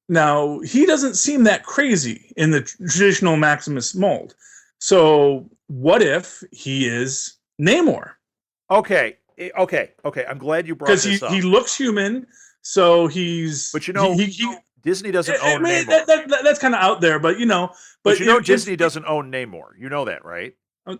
Now he doesn't seem that crazy in the traditional Maximus mold. So what if he is Namor? Okay. I'm glad you brought this up. Because he looks human, so he's. But Disney doesn't own Namor. That's kind of out there, but But Disney doesn't own Namor. You know that, right?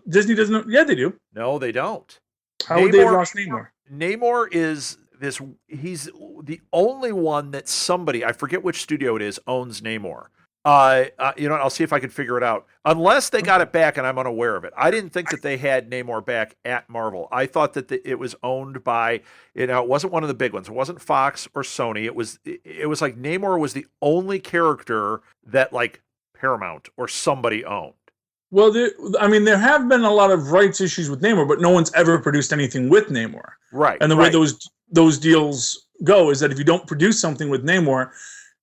Disney doesn't. Yeah, they do. No, they don't. How would they have lost Namor? Namor is this. He's the only one that somebody, I forget which studio it is, owns Namor. I'll see if I can figure it out. Unless they got it back and I'm unaware of it. I didn't think that they had Namor back at Marvel. I thought that it was owned by, it wasn't one of the big ones. It wasn't Fox or Sony. It was like Namor was the only character that like Paramount or somebody owned. Well, there have been a lot of rights issues with Namor, but no one's ever produced anything with Namor. Right. And the way those deals go is that if you don't produce something with Namor,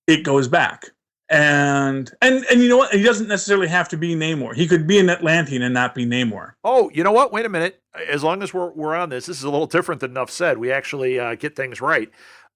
it goes back. And you know what? He doesn't necessarily have to be Namor. He could be an Atlantean and not be Namor. Oh, you know what? Wait a minute. As long as we're on this is a little different than Nuff said. We actually get things right.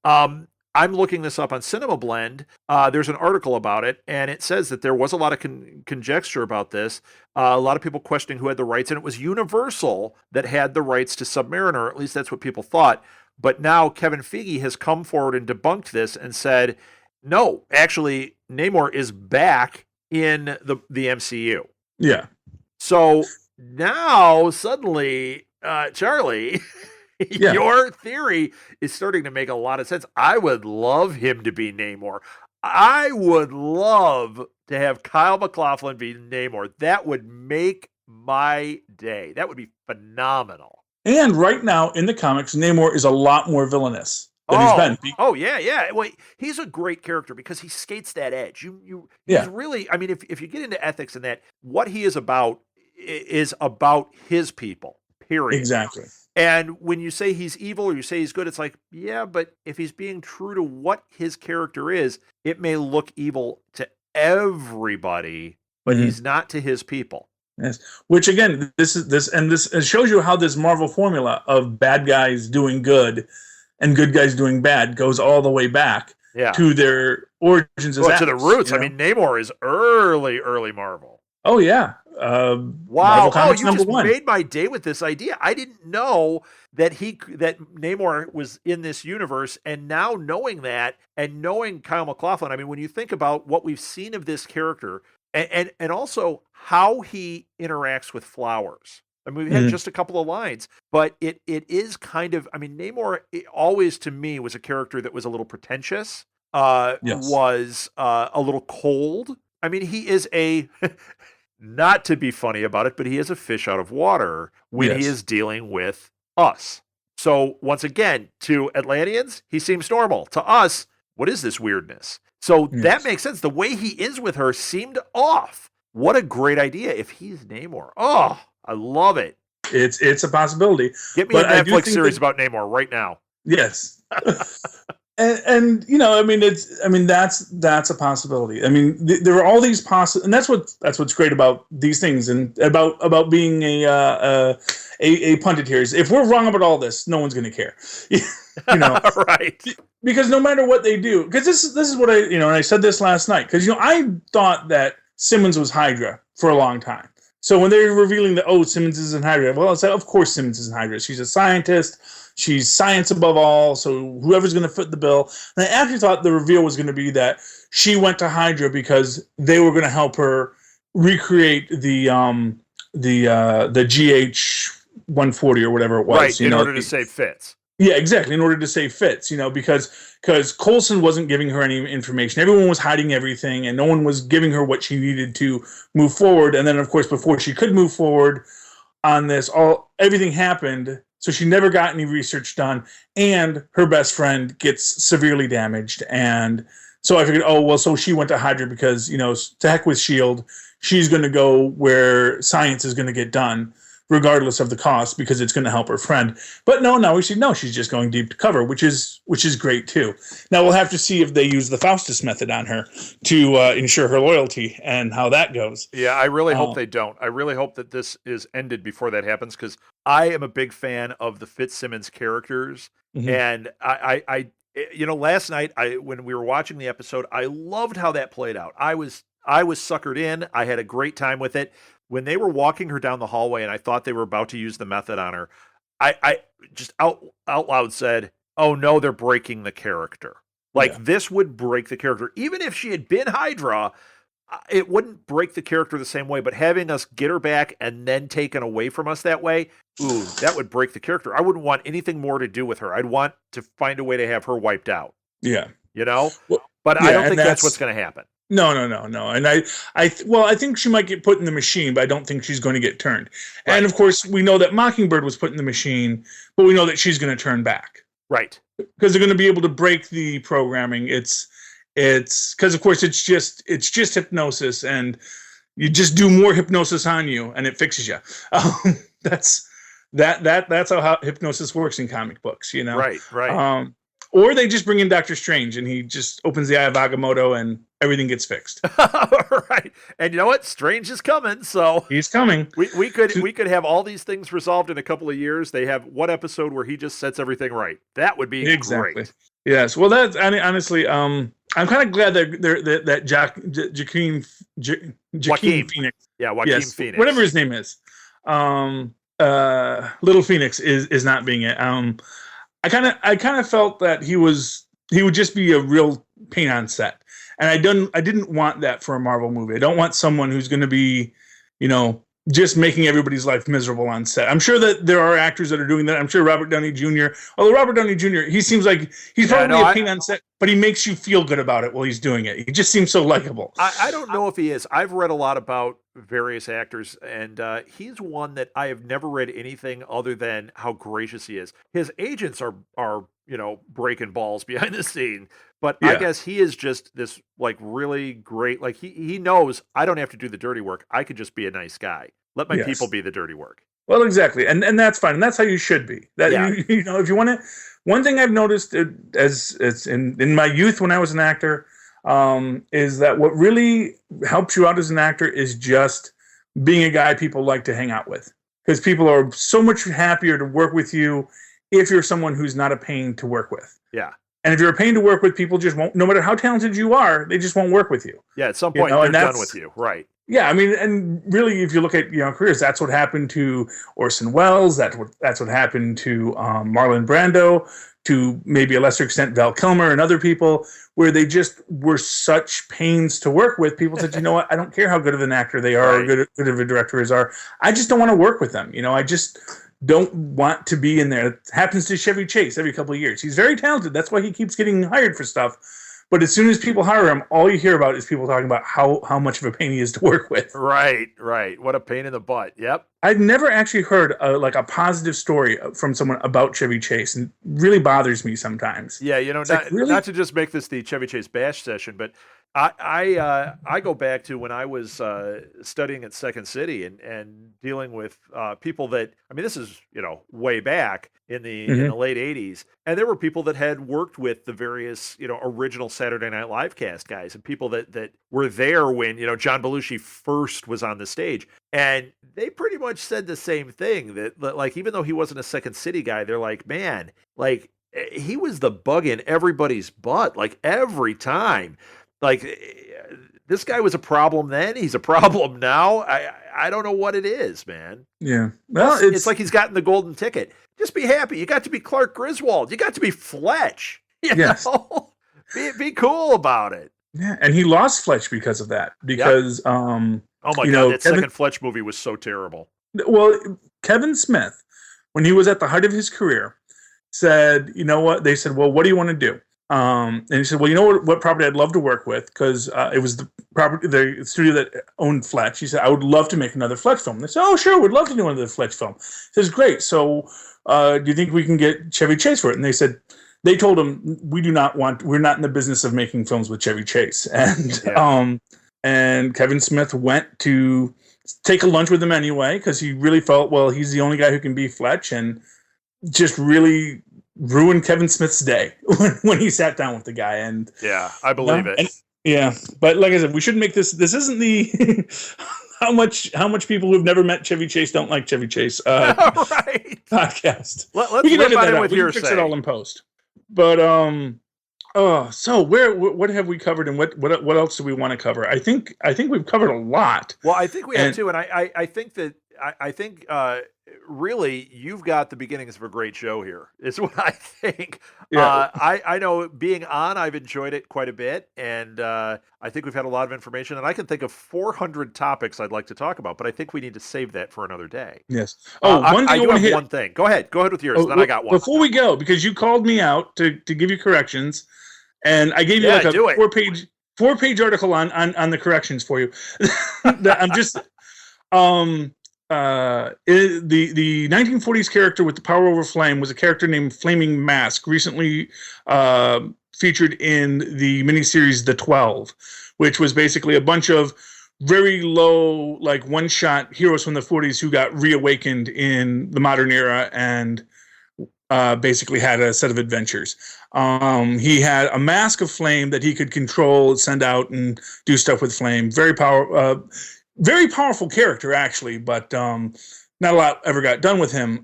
I'm looking this up on Cinema Blend. There's an article about it, and it says that there was a lot of conjecture about this. A lot of people questioning who had the rights, and it was Universal that had the rights to Submariner. At least that's what people thought. But now Kevin Feige has come forward and debunked this and said, no, actually, Namor is back in the MCU. Yeah. So now, suddenly, Charlie, Yeah. your theory is starting to make a lot of sense. I would love him to be Namor. I would love to have Kyle MacLachlan be Namor. That would make my day. That would be phenomenal. And right now in the comics, Namor is a lot more villainous than he's Oh, been. oh yeah, yeah. Well, he's a great character because he skates that edge. He's Yeah, really. I mean, if you get into ethics and that, what he is about his people. Period. exactly. And when you say he's evil or you say he's good, it's like, yeah, but if he's being true to what his character is, it may look evil to everybody, but he's not to his people. Yes. Which again, this it shows you how this Marvel formula of bad guys doing good and good guys doing bad goes all the way back to their origins as to the roots. I mean, Namor is early Marvel. Oh yeah. Wow! Oh, you just made my day with this idea. I didn't know that Namor was in this universe, and now knowing that and knowing Kyle MacLachlan, I mean, when you think about what we've seen of this character, and also how he interacts with flowers. I mean, we've had just a couple of lines, but it is kind of. I mean, Namor always to me was a character that was a little pretentious. Was a little cold. I mean, he is a. Not to be funny about it, but he is a fish out of water when he is dealing with us. So once again, to Atlanteans, he seems normal. To us, what is this weirdness? So that makes sense. The way he is with her seemed off. What a great idea if he's Namor. Oh, I love it. It's a possibility. Get me a Netflix series about Namor right now. Yes. And I mean that's a possibility. I mean there are all these and that's what's great about these things and about being a pundit here is if we're wrong about all this, no one's going to care. Right? Because no matter what they do, because this is what and I said this last night because I thought that Simmons was Hydra for a long time. So when they're revealing that Simmons isn't Hydra, well, I said of course Simmons isn't Hydra. She's a scientist. She's science above all, so whoever's going to fit the bill. And I actually thought the reveal was going to be that she went to Hydra because they were going to help her recreate the GH-140 or whatever it was. Right, in order to save Fitz. Yeah, exactly. In order to save Fitz, because Coulson wasn't giving her any information. Everyone was hiding everything, and no one was giving her what she needed to move forward. And then, of course, before she could move forward on this, everything happened. So she never got any research done, and her best friend gets severely damaged. And so I figured, so she went to Hydra because, to heck with S.H.I.E.L.D., she's going to go where science is going to get done, regardless of the cost, because it's going to help her friend. But she's just going deep to cover, which is great too. Now we'll have to see if they use the Faustus method on her to ensure her loyalty and how that goes. Yeah, I really hope they don't. I really hope that this is ended before that happens because I am a big fan of the Fitzsimmons characters, and I last night when we were watching the episode, I loved how that played out. I was suckered in. I had a great time with it. When they were walking her down the hallway and I thought they were about to use the method on her, I just out loud said, oh no, they're breaking the character. This would break the character. Even if she had been Hydra, it wouldn't break the character the same way, but having us get her back and then taken away from us that way, that would break the character. I wouldn't want anything more to do with her. I'd want to find a way to have her wiped out. Yeah. But I don't think that's what's going to happen. No. And I think she might get put in the machine, but I don't think she's going to get turned. Right. And of course, we know that Mockingbird was put in the machine, but we know that she's going to turn back. Right. Because they're going to be able to break the programming. It's because of course it's just hypnosis, and you just do more hypnosis on you and it fixes you. That's how hypnosis works in comic books, Right. Or they just bring in Doctor Strange and he just opens the eye of Agamotto and everything gets fixed. Right. And you know what? Strange is coming, so he's coming. We could have all these things resolved in a couple of years. They have one episode where he just sets everything right. That would be great. Yes. Well, that's honestly, I'm kind of glad that Joaquin Phoenix. Yeah, Joaquin Phoenix. Whatever his name is. Little Phoenix is not being it. I kind of felt that he would just be a real pain on set, and I didn't want that for a Marvel movie. I don't want someone who's going to be, just making everybody's life miserable on set. I'm sure that there are actors that are doing that. I'm sure Robert Downey Jr. Although Robert Downey Jr. he seems like he's probably a pain on set, but he makes you feel good about it while he's doing it. He just seems so likable. I don't know if he is. I've read a lot about various actors, and he's one that I have never read anything other than how gracious he is. His agents are breaking balls behind the scene, but I guess he is just this like really great. Like he knows I don't have to do the dirty work. I could just be a nice guy. Let my people be the dirty work. Well, exactly, and that's fine, and that's how you should be. That if you want to. One thing I've noticed as it's in my youth when I was an actor, is that what really helps you out as an actor is just being a guy people like to hang out with, because people are so much happier to work with you if you're someone who's not a pain to work with. Yeah. And if you're a pain to work with, people just won't, no matter how talented you are, they just won't work with you. Yeah, at some point they're done with you, right? Yeah, I mean, and really, if you look at careers, that's what happened to Orson Welles. That's what happened to Marlon Brando, to maybe a lesser extent Val Kilmer and other people, where they just were such pains to work with. People said, you know what, I don't care how good of an actor they are, or good of a director they are. I just don't want to work with them. I just don't want to be in there. It happens to Chevy Chase every couple of years. He's very talented. That's why he keeps getting hired for stuff. But as soon as people hire him, all you hear about is people talking about how much of a pain he is to work with. Right. What a pain in the butt. Yep. I've never actually heard a positive story from someone about Chevy Chase, and it really bothers me sometimes. Yeah, not to just make this the Chevy Chase bash session, but I go back to when I was studying at Second City and dealing with people that, I mean, this is way back in the late '80s, and there were people that had worked with the various original Saturday Night Live cast guys, and people that were there when John Belushi first was on the stage, and they pretty much said the same thing, that like, even though he wasn't a Second City guy, they're like, man, like, he was the bug in everybody's butt, like, every time. Like, this guy was a problem then. He's a problem now. I don't know what it is, man. Yeah. Well, it's like he's gotten the golden ticket. Just be happy. You got to be Clark Griswold. You got to be Fletch. You know? Be cool about it. Yeah, and he lost Fletch because of that. Because oh my god, that second Fletch movie was so terrible. Well, Kevin Smith, when he was at the height of his career, said, you know what? They said, well, what do you want to do? And he said, well, you know what property I'd love to work with, because it was the studio that owned Fletch. He said, I would love to make another Fletch film. They said, oh, sure, we'd love to do another Fletch film. He says, great. So do you think we can get Chevy Chase for it? And they told him, we're not in the business of making films with Chevy Chase. And and Kevin Smith went to take a lunch with him anyway, because he really felt, well, he's the only guy who can be Fletch, and just really ruined Kevin Smith's day when he sat down with the guy. And yeah, I believe it. And, but like I said, we shouldn't make this isn't the how much people who've never met Chevy Chase don't like Chevy Chase podcast. Let's rip on it with your say. Fix it all in post. But so what have we covered, and what else do we want to cover? I think we've covered a lot. Well, I think we have too, and I think that I think really you've got the beginnings of a great show here, is what I think. Yeah. I know, being on, I've enjoyed it quite a bit, and I think we've had a lot of information, and I can think of 400 topics I'd like to talk about, but I think we need to save that for another day. Yes. Oh, I do have one thing. Go ahead with yours, then I got one. Before we go, because you called me out to give you corrections, and I gave you like a 4-page article on the corrections for you. I'm just the 1940s character with the power over flame was a character named Flaming Mask, recently featured in the miniseries The 12, which was basically a bunch of very low, like, one-shot heroes from the 40s who got reawakened in the modern era and basically had a set of adventures. He had a mask of flame that he could control, send out, and do stuff with flame. Very powerful character, actually, but not a lot ever got done with him.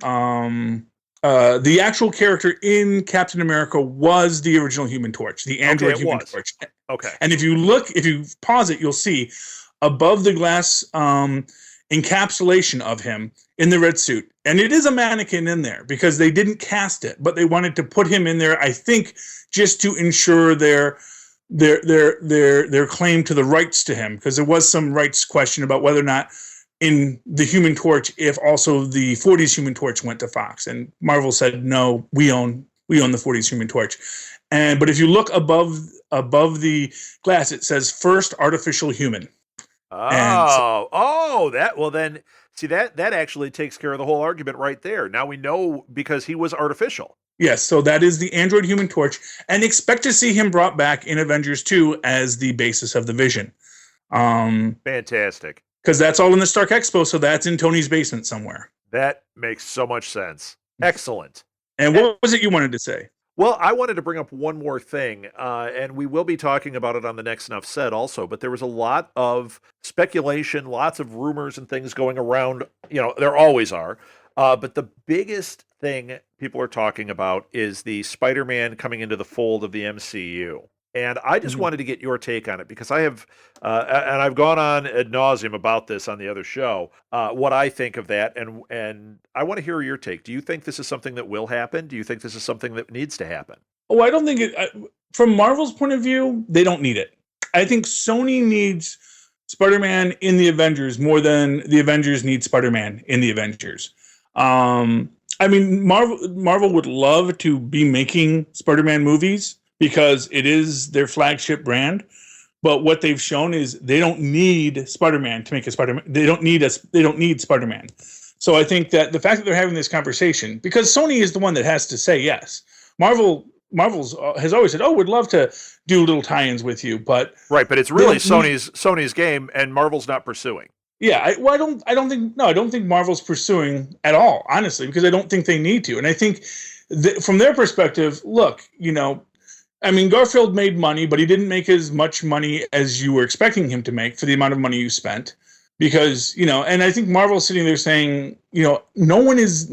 The actual character in Captain America was the original Human Torch, the android Human Torch. Okay. And if you pause it, you'll see above the glass encapsulation of him in the red suit. And it is a mannequin in there because they didn't cast it, but they wanted to put him in there, I think, just to ensure their claim to the rights to him, because there was some rights question about whether or not in the Human Torch if also the 40s Human Torch went to Fox, and Marvel said no, we own the 40s Human Torch. But if you look above the glass, it says first artificial human. And so, Then see that actually takes care of the whole argument right there. Now we know because he was artificial. yes, so that is the android Human Torch, and expect to see him brought back in Avengers 2 as the basis of the Vision. Fantastic. Because that's all in the Stark Expo, so that's in Tony's basement somewhere. That makes so much sense. Excellent. And what was it you wanted to say? Well, I wanted to bring up one more thing, and we will be talking about it on the next Enough Said also, but there was a lot of speculation, lots of rumors and things going around. There always are. But the biggest thing people are talking about is the Spider-Man coming into the fold of the MCU. And I just wanted to get your take on it because I have, and I've gone on ad nauseum about this on the other show, what I think of that, and I want to hear your take. Do you think this is something that will happen? Do you think this is something that needs to happen? Oh, I don't think it. From Marvel's point of view, they don't need it. I think Sony needs Spider-Man in the Avengers more than the Avengers need Spider-Man in the Avengers. I mean, Marvel would love to be making Spider-Man movies, because it is their flagship brand. But what they've shown is they don't need Spider-Man to make a Spider-Man. They don't need Spider-Man. So I think that the fact that they're having this conversation, because Sony is the one that has to say yes. Marvel's has always said, "Oh, we'd love to do little tie-ins with you," but right. But it's really Sony's game, and Marvel's not pursuing. Yeah, I don't think Marvel's pursuing at all, honestly, because I don't think they need to. And I think from their perspective, look, I mean, Garfield made money, but he didn't make as much money as you were expecting him to make for the amount of money you spent. Because, and I think Marvel's sitting there saying, no one is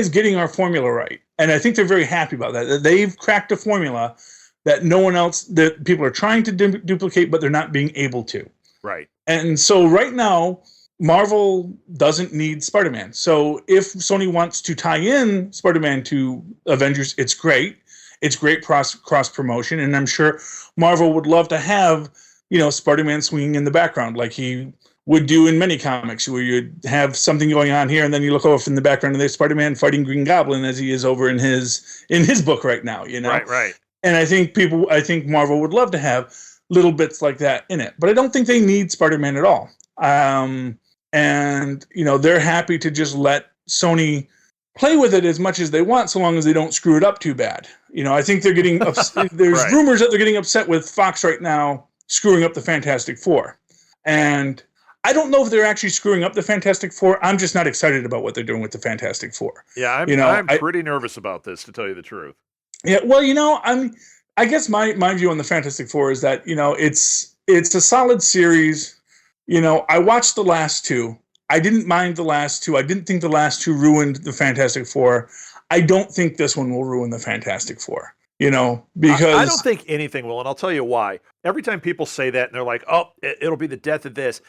getting our formula right. And I think they're very happy about that. They've cracked a formula that no one else, that people are trying to duplicate, but they're not being able to. Right. And so right now, Marvel doesn't need Spider-Man. So if Sony wants to tie in Spider-Man to Avengers, it's great. It's great cross promotion, and I'm sure Marvel would love to have, Spider-Man swinging in the background like he would do in many comics, where you'd have something going on here, and then you look over in the background, and there's Spider-Man fighting Green Goblin as he is over in his book right now. Right. And I think Marvel would love to have little bits like that in it, but I don't think they need Spider-Man at all. And they're happy to just let Sony play with it as much as they want, so long as they don't screw it up too bad. I think they're getting there's Right. rumors that they're getting upset with Fox right now screwing up the Fantastic Four. And I don't know if they're actually screwing up the Fantastic Four. I'm just not excited about what they're doing with the Fantastic Four. Yeah, I'm pretty nervous about this, to tell you the truth. Yeah, well, I guess my view on the Fantastic Four is that, it's a solid series. I watched the last two. I didn't mind the last two. I didn't think the last two ruined the Fantastic Four. I don't think this one will ruin the Fantastic Four, because I don't think anything will, and I'll tell you why. Every time people say that and they're like, "Oh, it'll be the death of this."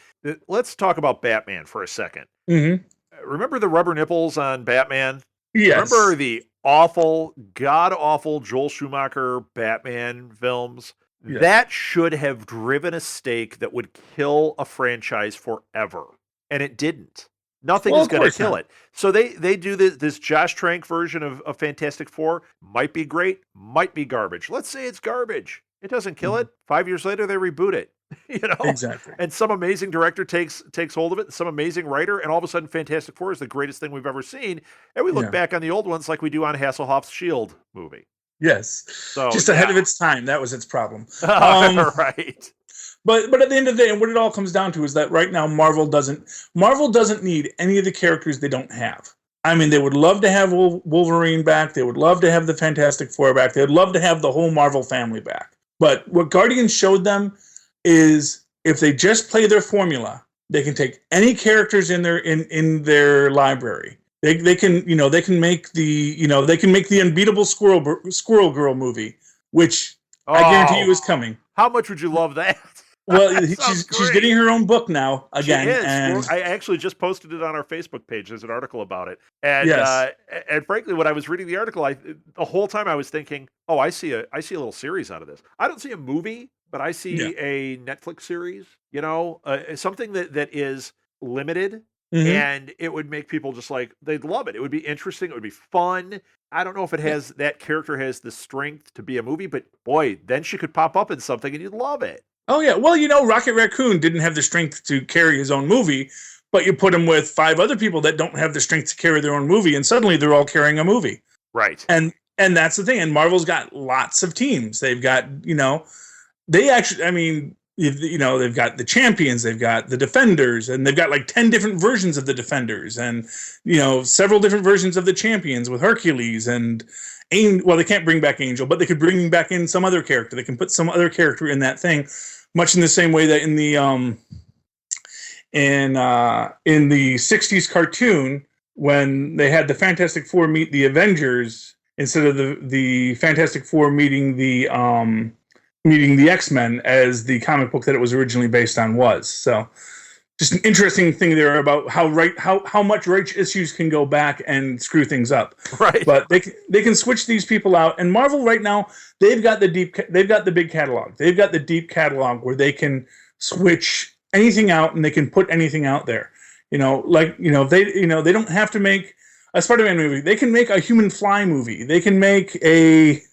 Let's talk about Batman for a second. Mm-hmm. Remember the rubber nipples on Batman? Yes. Remember the awful, god-awful Joel Schumacher Batman films? Yes. That should have driven a stake that would kill a franchise forever. And it didn't. Nothing is going to kill it. So they do this Josh Trank version of Fantastic Four. Might be great, might be garbage. Let's say it's garbage. It doesn't kill it. 5 years later, they reboot it. Exactly. And some amazing director takes hold of it, some amazing writer, and all of a sudden Fantastic Four is the greatest thing we've ever seen. And we look back on the old ones like we do on Hasselhoff's S.H.I.E.L.D. movie. Yes. So just ahead of its time. That was its problem. Right. But at the end of the day, and what it all comes down to is that right now Marvel doesn't need any of the characters they don't have. I mean, they would love to have Wolverine back. They would love to have the Fantastic Four back. They would love to have the whole Marvel family back. But what Guardians showed them is if they just play their formula, they can take any characters in their library. They can make the unbeatable Squirrel Girl movie, which I guarantee you is coming. How much would you love that? Well, she's getting her own book now again. She is. And I actually just posted it on our Facebook page. There's an article about it. And yes. And frankly, when I was reading the article, the whole time I was thinking, oh, I see a little series out of this. I don't see a movie, but I see a Netflix series. Something that is limited, Mm-hmm. and it would make people just like they'd love it. It would be interesting. It would be fun. I don't know if it has that character has the strength to be a movie, but boy, then she could pop up in something and you'd love it. Oh yeah, well, Rocket Raccoon didn't have the strength to carry his own movie, but you put him with 5 other people that don't have the strength to carry their own movie, and suddenly they're all carrying a movie. Right. And that's the thing. And Marvel's got lots of teams. They've got, they actually, I mean, they've got the Champions, they've got the Defenders, and they've got like 10 different versions of the Defenders, and several different versions of the Champions with Hercules and well, they can't bring back Angel, but they could bring back in some other character. They can put some other character in that thing, much in the same way that in the in the 60s cartoon, when they had the Fantastic Four meet the Avengers instead of the Fantastic Four meeting the X-Men, as the comic book that it was originally based on was. So just an interesting thing there about how much rights issues can go back and screw things up. Right. But they can switch these people out. And Marvel right now, they've got the big catalog. They've got the deep catalog where they can switch anything out and they can put anything out there. They don't have to make a Spider-Man movie. They can make a Human Fly movie. They can make a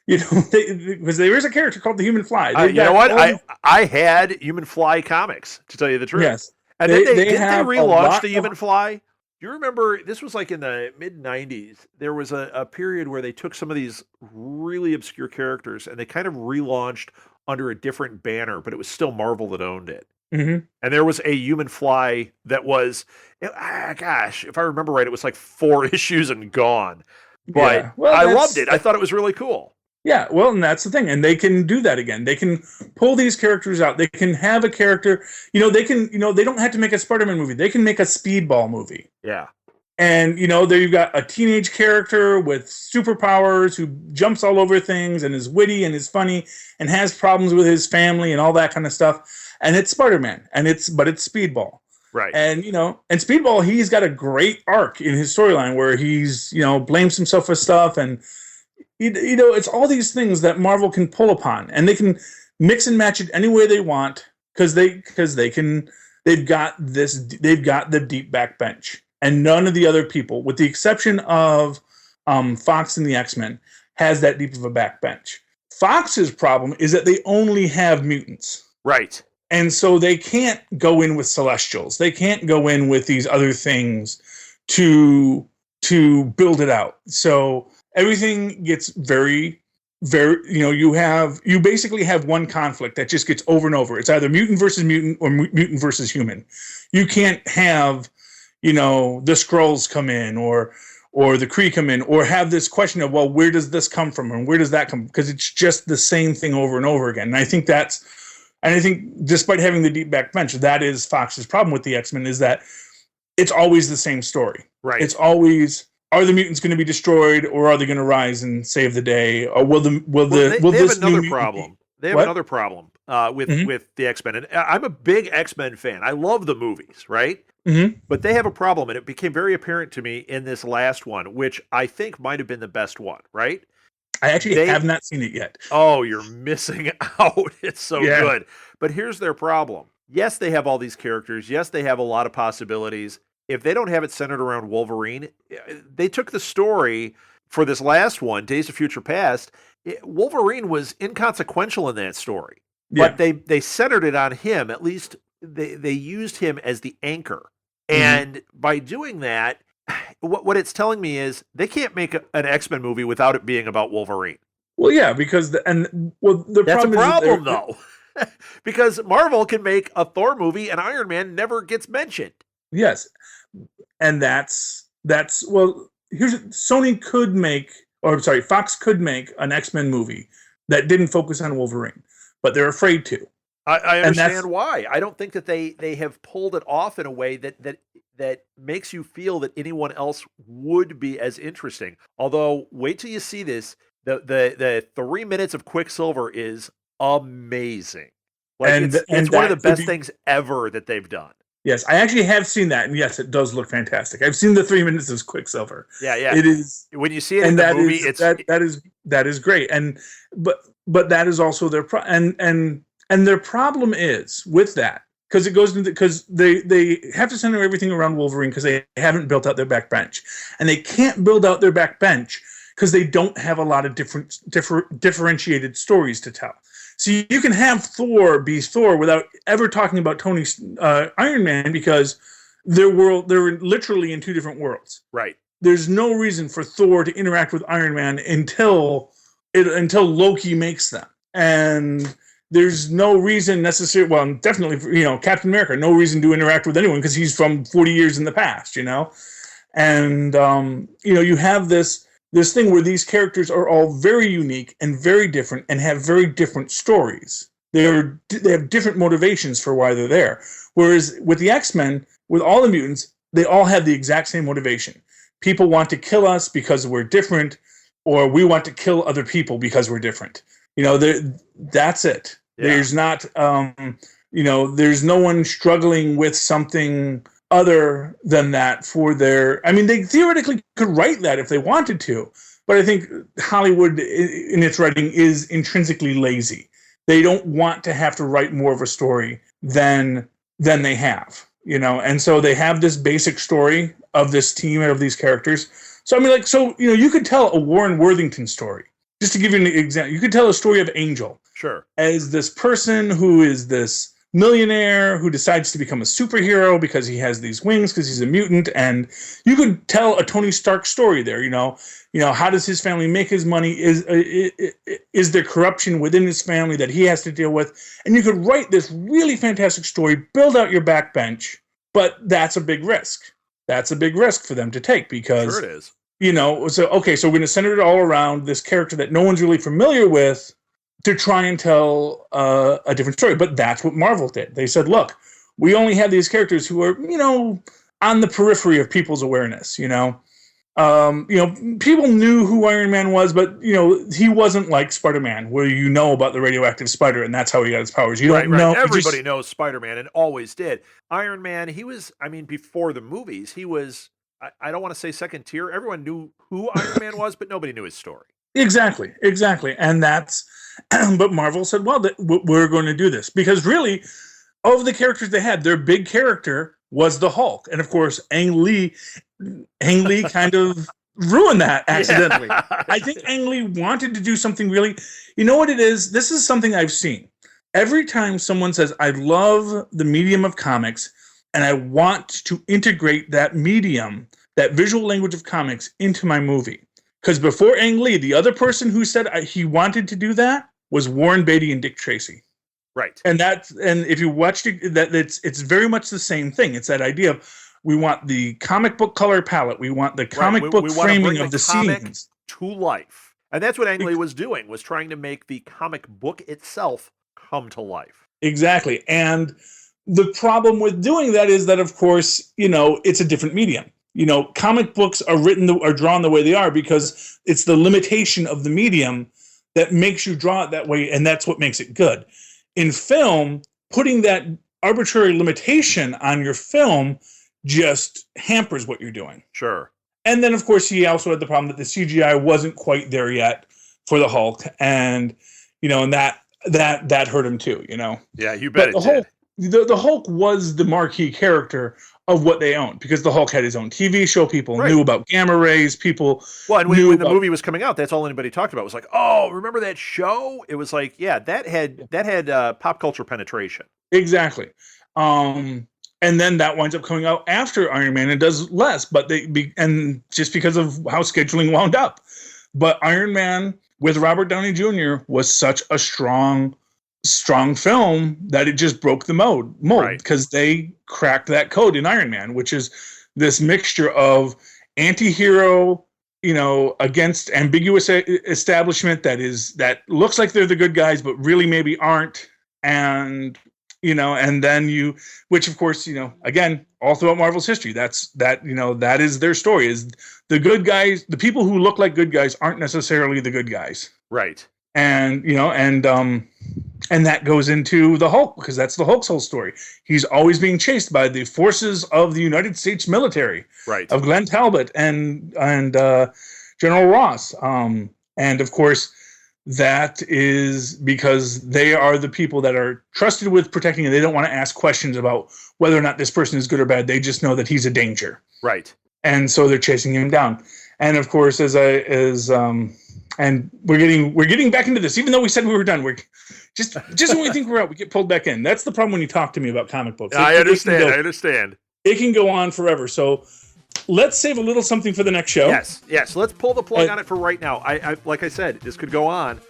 because there is a character called the Human Fly. You know what? I had Human Fly comics, to tell you the truth. Yes. And then they relaunch the Human Fly? Do you remember, this was like in the mid-90s, there was a period where they took some of these really obscure characters and they kind of relaunched under a different banner, but it was still Marvel that owned it. Mm-hmm. And there was a Human Fly that was, gosh, if I remember right, it was like 4 issues and gone. But yeah. Well, I loved it. I thought it was really cool. Yeah, well, and that's the thing. And they can do that again. They can pull these characters out. They can have a character, they don't have to make a Spider-Man movie. They can make a Speedball movie. Yeah. And, there you've got a teenage character with superpowers who jumps all over things and is witty and is funny and has problems with his family and all that kind of stuff. And it's Spider-Man, but it's Speedball. Right. And, and Speedball, he's got a great arc in his storyline where he's, blames himself for stuff. And, it's all these things that Marvel can pull upon, and they can mix and match it any way they want because they've got the deep backbench. And none of the other people, with the exception of Fox and the X-Men, has that deep of a backbench. Fox's problem is that they only have mutants. Right. And so they can't go in with Celestials. They can't go in with these other things to build it out. So everything gets very, very, you basically have one conflict that just gets over and over. It's either mutant versus mutant or mutant versus human. You can't have, the Skrulls come in or the Kree come in, or have this question of, well, where does this come from and where does that come? Because it's just the same thing over and over again. And I think despite having the deep backbench, that is Fox's problem with the X-Men, is that it's always the same story. Right. It's always, are the mutants going to be destroyed, or are they going to rise and save the day? Or they have another problem. They have another problem with the X-Men. And I'm a big X-Men fan. I love the movies, right? Mm-hmm. But they have a problem, and it became very apparent to me in this last one, which I think might have been the best one, right? I actually have not seen it yet. Oh, you're missing out. It's so good. But here's their problem. Yes, they have all these characters. Yes, they have a lot of possibilities. If they don't have it centered around Wolverine, they took the story for this last one, Days of Future Past. Wolverine was inconsequential in that story, but they centered it on him. At least they used him as the anchor. And by doing that, what it's telling me is they can't make an X-Men movie without it being about Wolverine. Well, yeah, because that's a problem, though. Because Marvel can make a Thor movie and Iron Man never gets mentioned. Yes. And Fox could make an X-Men movie that didn't focus on Wolverine, but they're afraid to. I understand why. I don't think that they have pulled it off in a way that makes you feel that anyone else would be as interesting. Although, wait till you see this. The 3 minutes of Quicksilver is amazing. It's one of the best things ever that they've done. Yes, I actually have seen that, and yes, it does look fantastic. I've seen the 3 minutes of Quicksilver. Yeah. It is when you see it in the movie, that is great. But that is also their and their problem is with that, because it goes into because they have to center everything around Wolverine because they haven't built out their backbench, and they can't build out their backbench because they don't have a lot of differentiated stories to tell. So you can have Thor be Thor without ever talking about Tony's Iron Man because they're literally in two different worlds. Right. There's no reason for Thor to interact with Iron Man until Loki makes them, and there's no reason necessarily. Well, definitely, Captain America, no reason to interact with anyone because he's from 40 years in the past, and you have this thing where these characters are all very unique and very different and have very different stories. They have different motivations for why they're there. Whereas with the X-Men, with all the mutants, they all have the exact same motivation. People want to kill us because we're different, or we want to kill other people because we're different. That's it. Yeah. There's not, there's no one struggling with something other than that for their. I mean, they theoretically could write that if they wanted to, but I think Hollywood in its writing is intrinsically lazy. They don't want to have to write more of a story than they have, and so they have this basic story of this team and of these characters. So I mean, you could tell a Warren Worthington story. Just to give you an example, you could tell a story of Angel. Sure. As this person who is this millionaire who decides to become a superhero because he has these wings because he's a mutant, and you could tell a Tony Stark story there. How does his family make his money? Is there corruption within his family that he has to deal with? And you could write this really fantastic story, build out your backbench, but that's a big risk. That's a big risk for them to take because sure it is. So we're going to center it all around this character that no one's really familiar with to try and tell a different story. But that's what Marvel did. They said, look, we only have these characters who are, on the periphery of people's awareness, people knew who Iron Man was, but, he wasn't like Spider-Man, where about the radioactive spider, and that's how he got his powers. You don't know. Everybody knows Spider-Man and always did. Iron Man, he was, before the movies, he was, I don't want to say second tier. Everyone knew who Iron Man was, but nobody knew his story. Exactly. And that's, but Marvel said, well, we're going to do this. Because really, of the characters they had, their big character was the Hulk. And of course, Ang Lee kind of ruined that accidentally. Yeah. I think Ang Lee wanted to do something really, you know what it is? This is something I've seen. Every time someone says, I love the medium of comics, and I want to integrate that medium, that visual language of comics, into my movie. Because before Ang Lee, the other person who said he wanted to do that was Warren Beatty and Dick Tracy. Right. And if you watched it, it's very much the same thing. It's that idea of we want the comic book color palette, we want the comic book framing of the scenes to life. And that's what Ang Lee was doing, was trying to make the comic book itself come to life. Exactly. And the problem with doing that is that, of course, it's a different medium. Comic books are drawn the way they are because it's the limitation of the medium that makes you draw it that way, and that's what makes it good. In film, putting that arbitrary limitation on your film just hampers what you're doing. Sure. And then, of course, he also had the problem that the CGI wasn't quite there yet for the Hulk, and and that hurt him too. Yeah, you bet it did. The Hulk was the marquee character of what they owned because the Hulk had his own TV show. People knew about gamma rays. People and when the movie was coming out, that's all anybody talked about. It was like, oh, remember that show? It was like, yeah, that had pop culture penetration. Exactly. And then that winds up coming out after Iron Man and does less, but and just because of how scheduling wound up. But Iron Man with Robert Downey Jr. was such a strong film that it just broke the mold because they cracked that code in Iron Man, which is this mixture of anti-hero, against ambiguous establishment that looks like they're the good guys, but really maybe aren't. And, and then which of course, again, all throughout Marvel's history, that is their story, is the good guys, the people who look like good guys aren't necessarily the good guys. Right. And, and that goes into the Hulk because that's the Hulk's whole story. He's always being chased by the forces of the United States military, right? Of Glenn Talbot and General Ross. And of course, that is because they are the people that are trusted with protecting, and they don't want to ask questions about whether or not this person is good or bad. They just know that he's a danger. Right. And so they're chasing him down. And of course, and we're getting back into this, even though we said we were done. We're just when we think we're out, we get pulled back in. That's the problem when you talk to me about comic books. I understand. It can go on forever. So let's save a little something for the next show. Yes. Let's pull the plug on it for right now. I like I said, this could go on.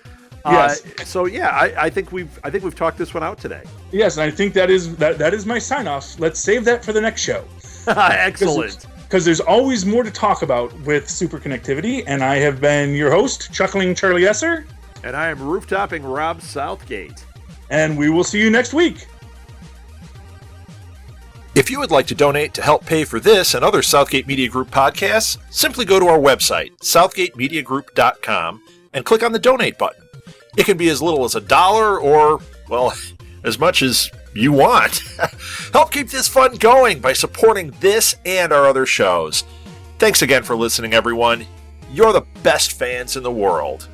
Yes. So yeah, I think we've talked this one out today. Yes, and I think that is my sign off. Let's save that for the next show. Excellent. Because there's always more to talk about with SuperConnectivity, and I have been your host, Chuckling Charlie Esser. And I am Rooftoping Rob Southgate. And we will see you next week. If you would like to donate to help pay for this and other Southgate Media Group podcasts, simply go to our website, southgatemediagroup.com, and click on the donate button. It can be as little as $1 or, well, as much as you want. Help keep this fun going by supporting this and our other shows. Thanks again for listening, everyone. You're the best fans in the world.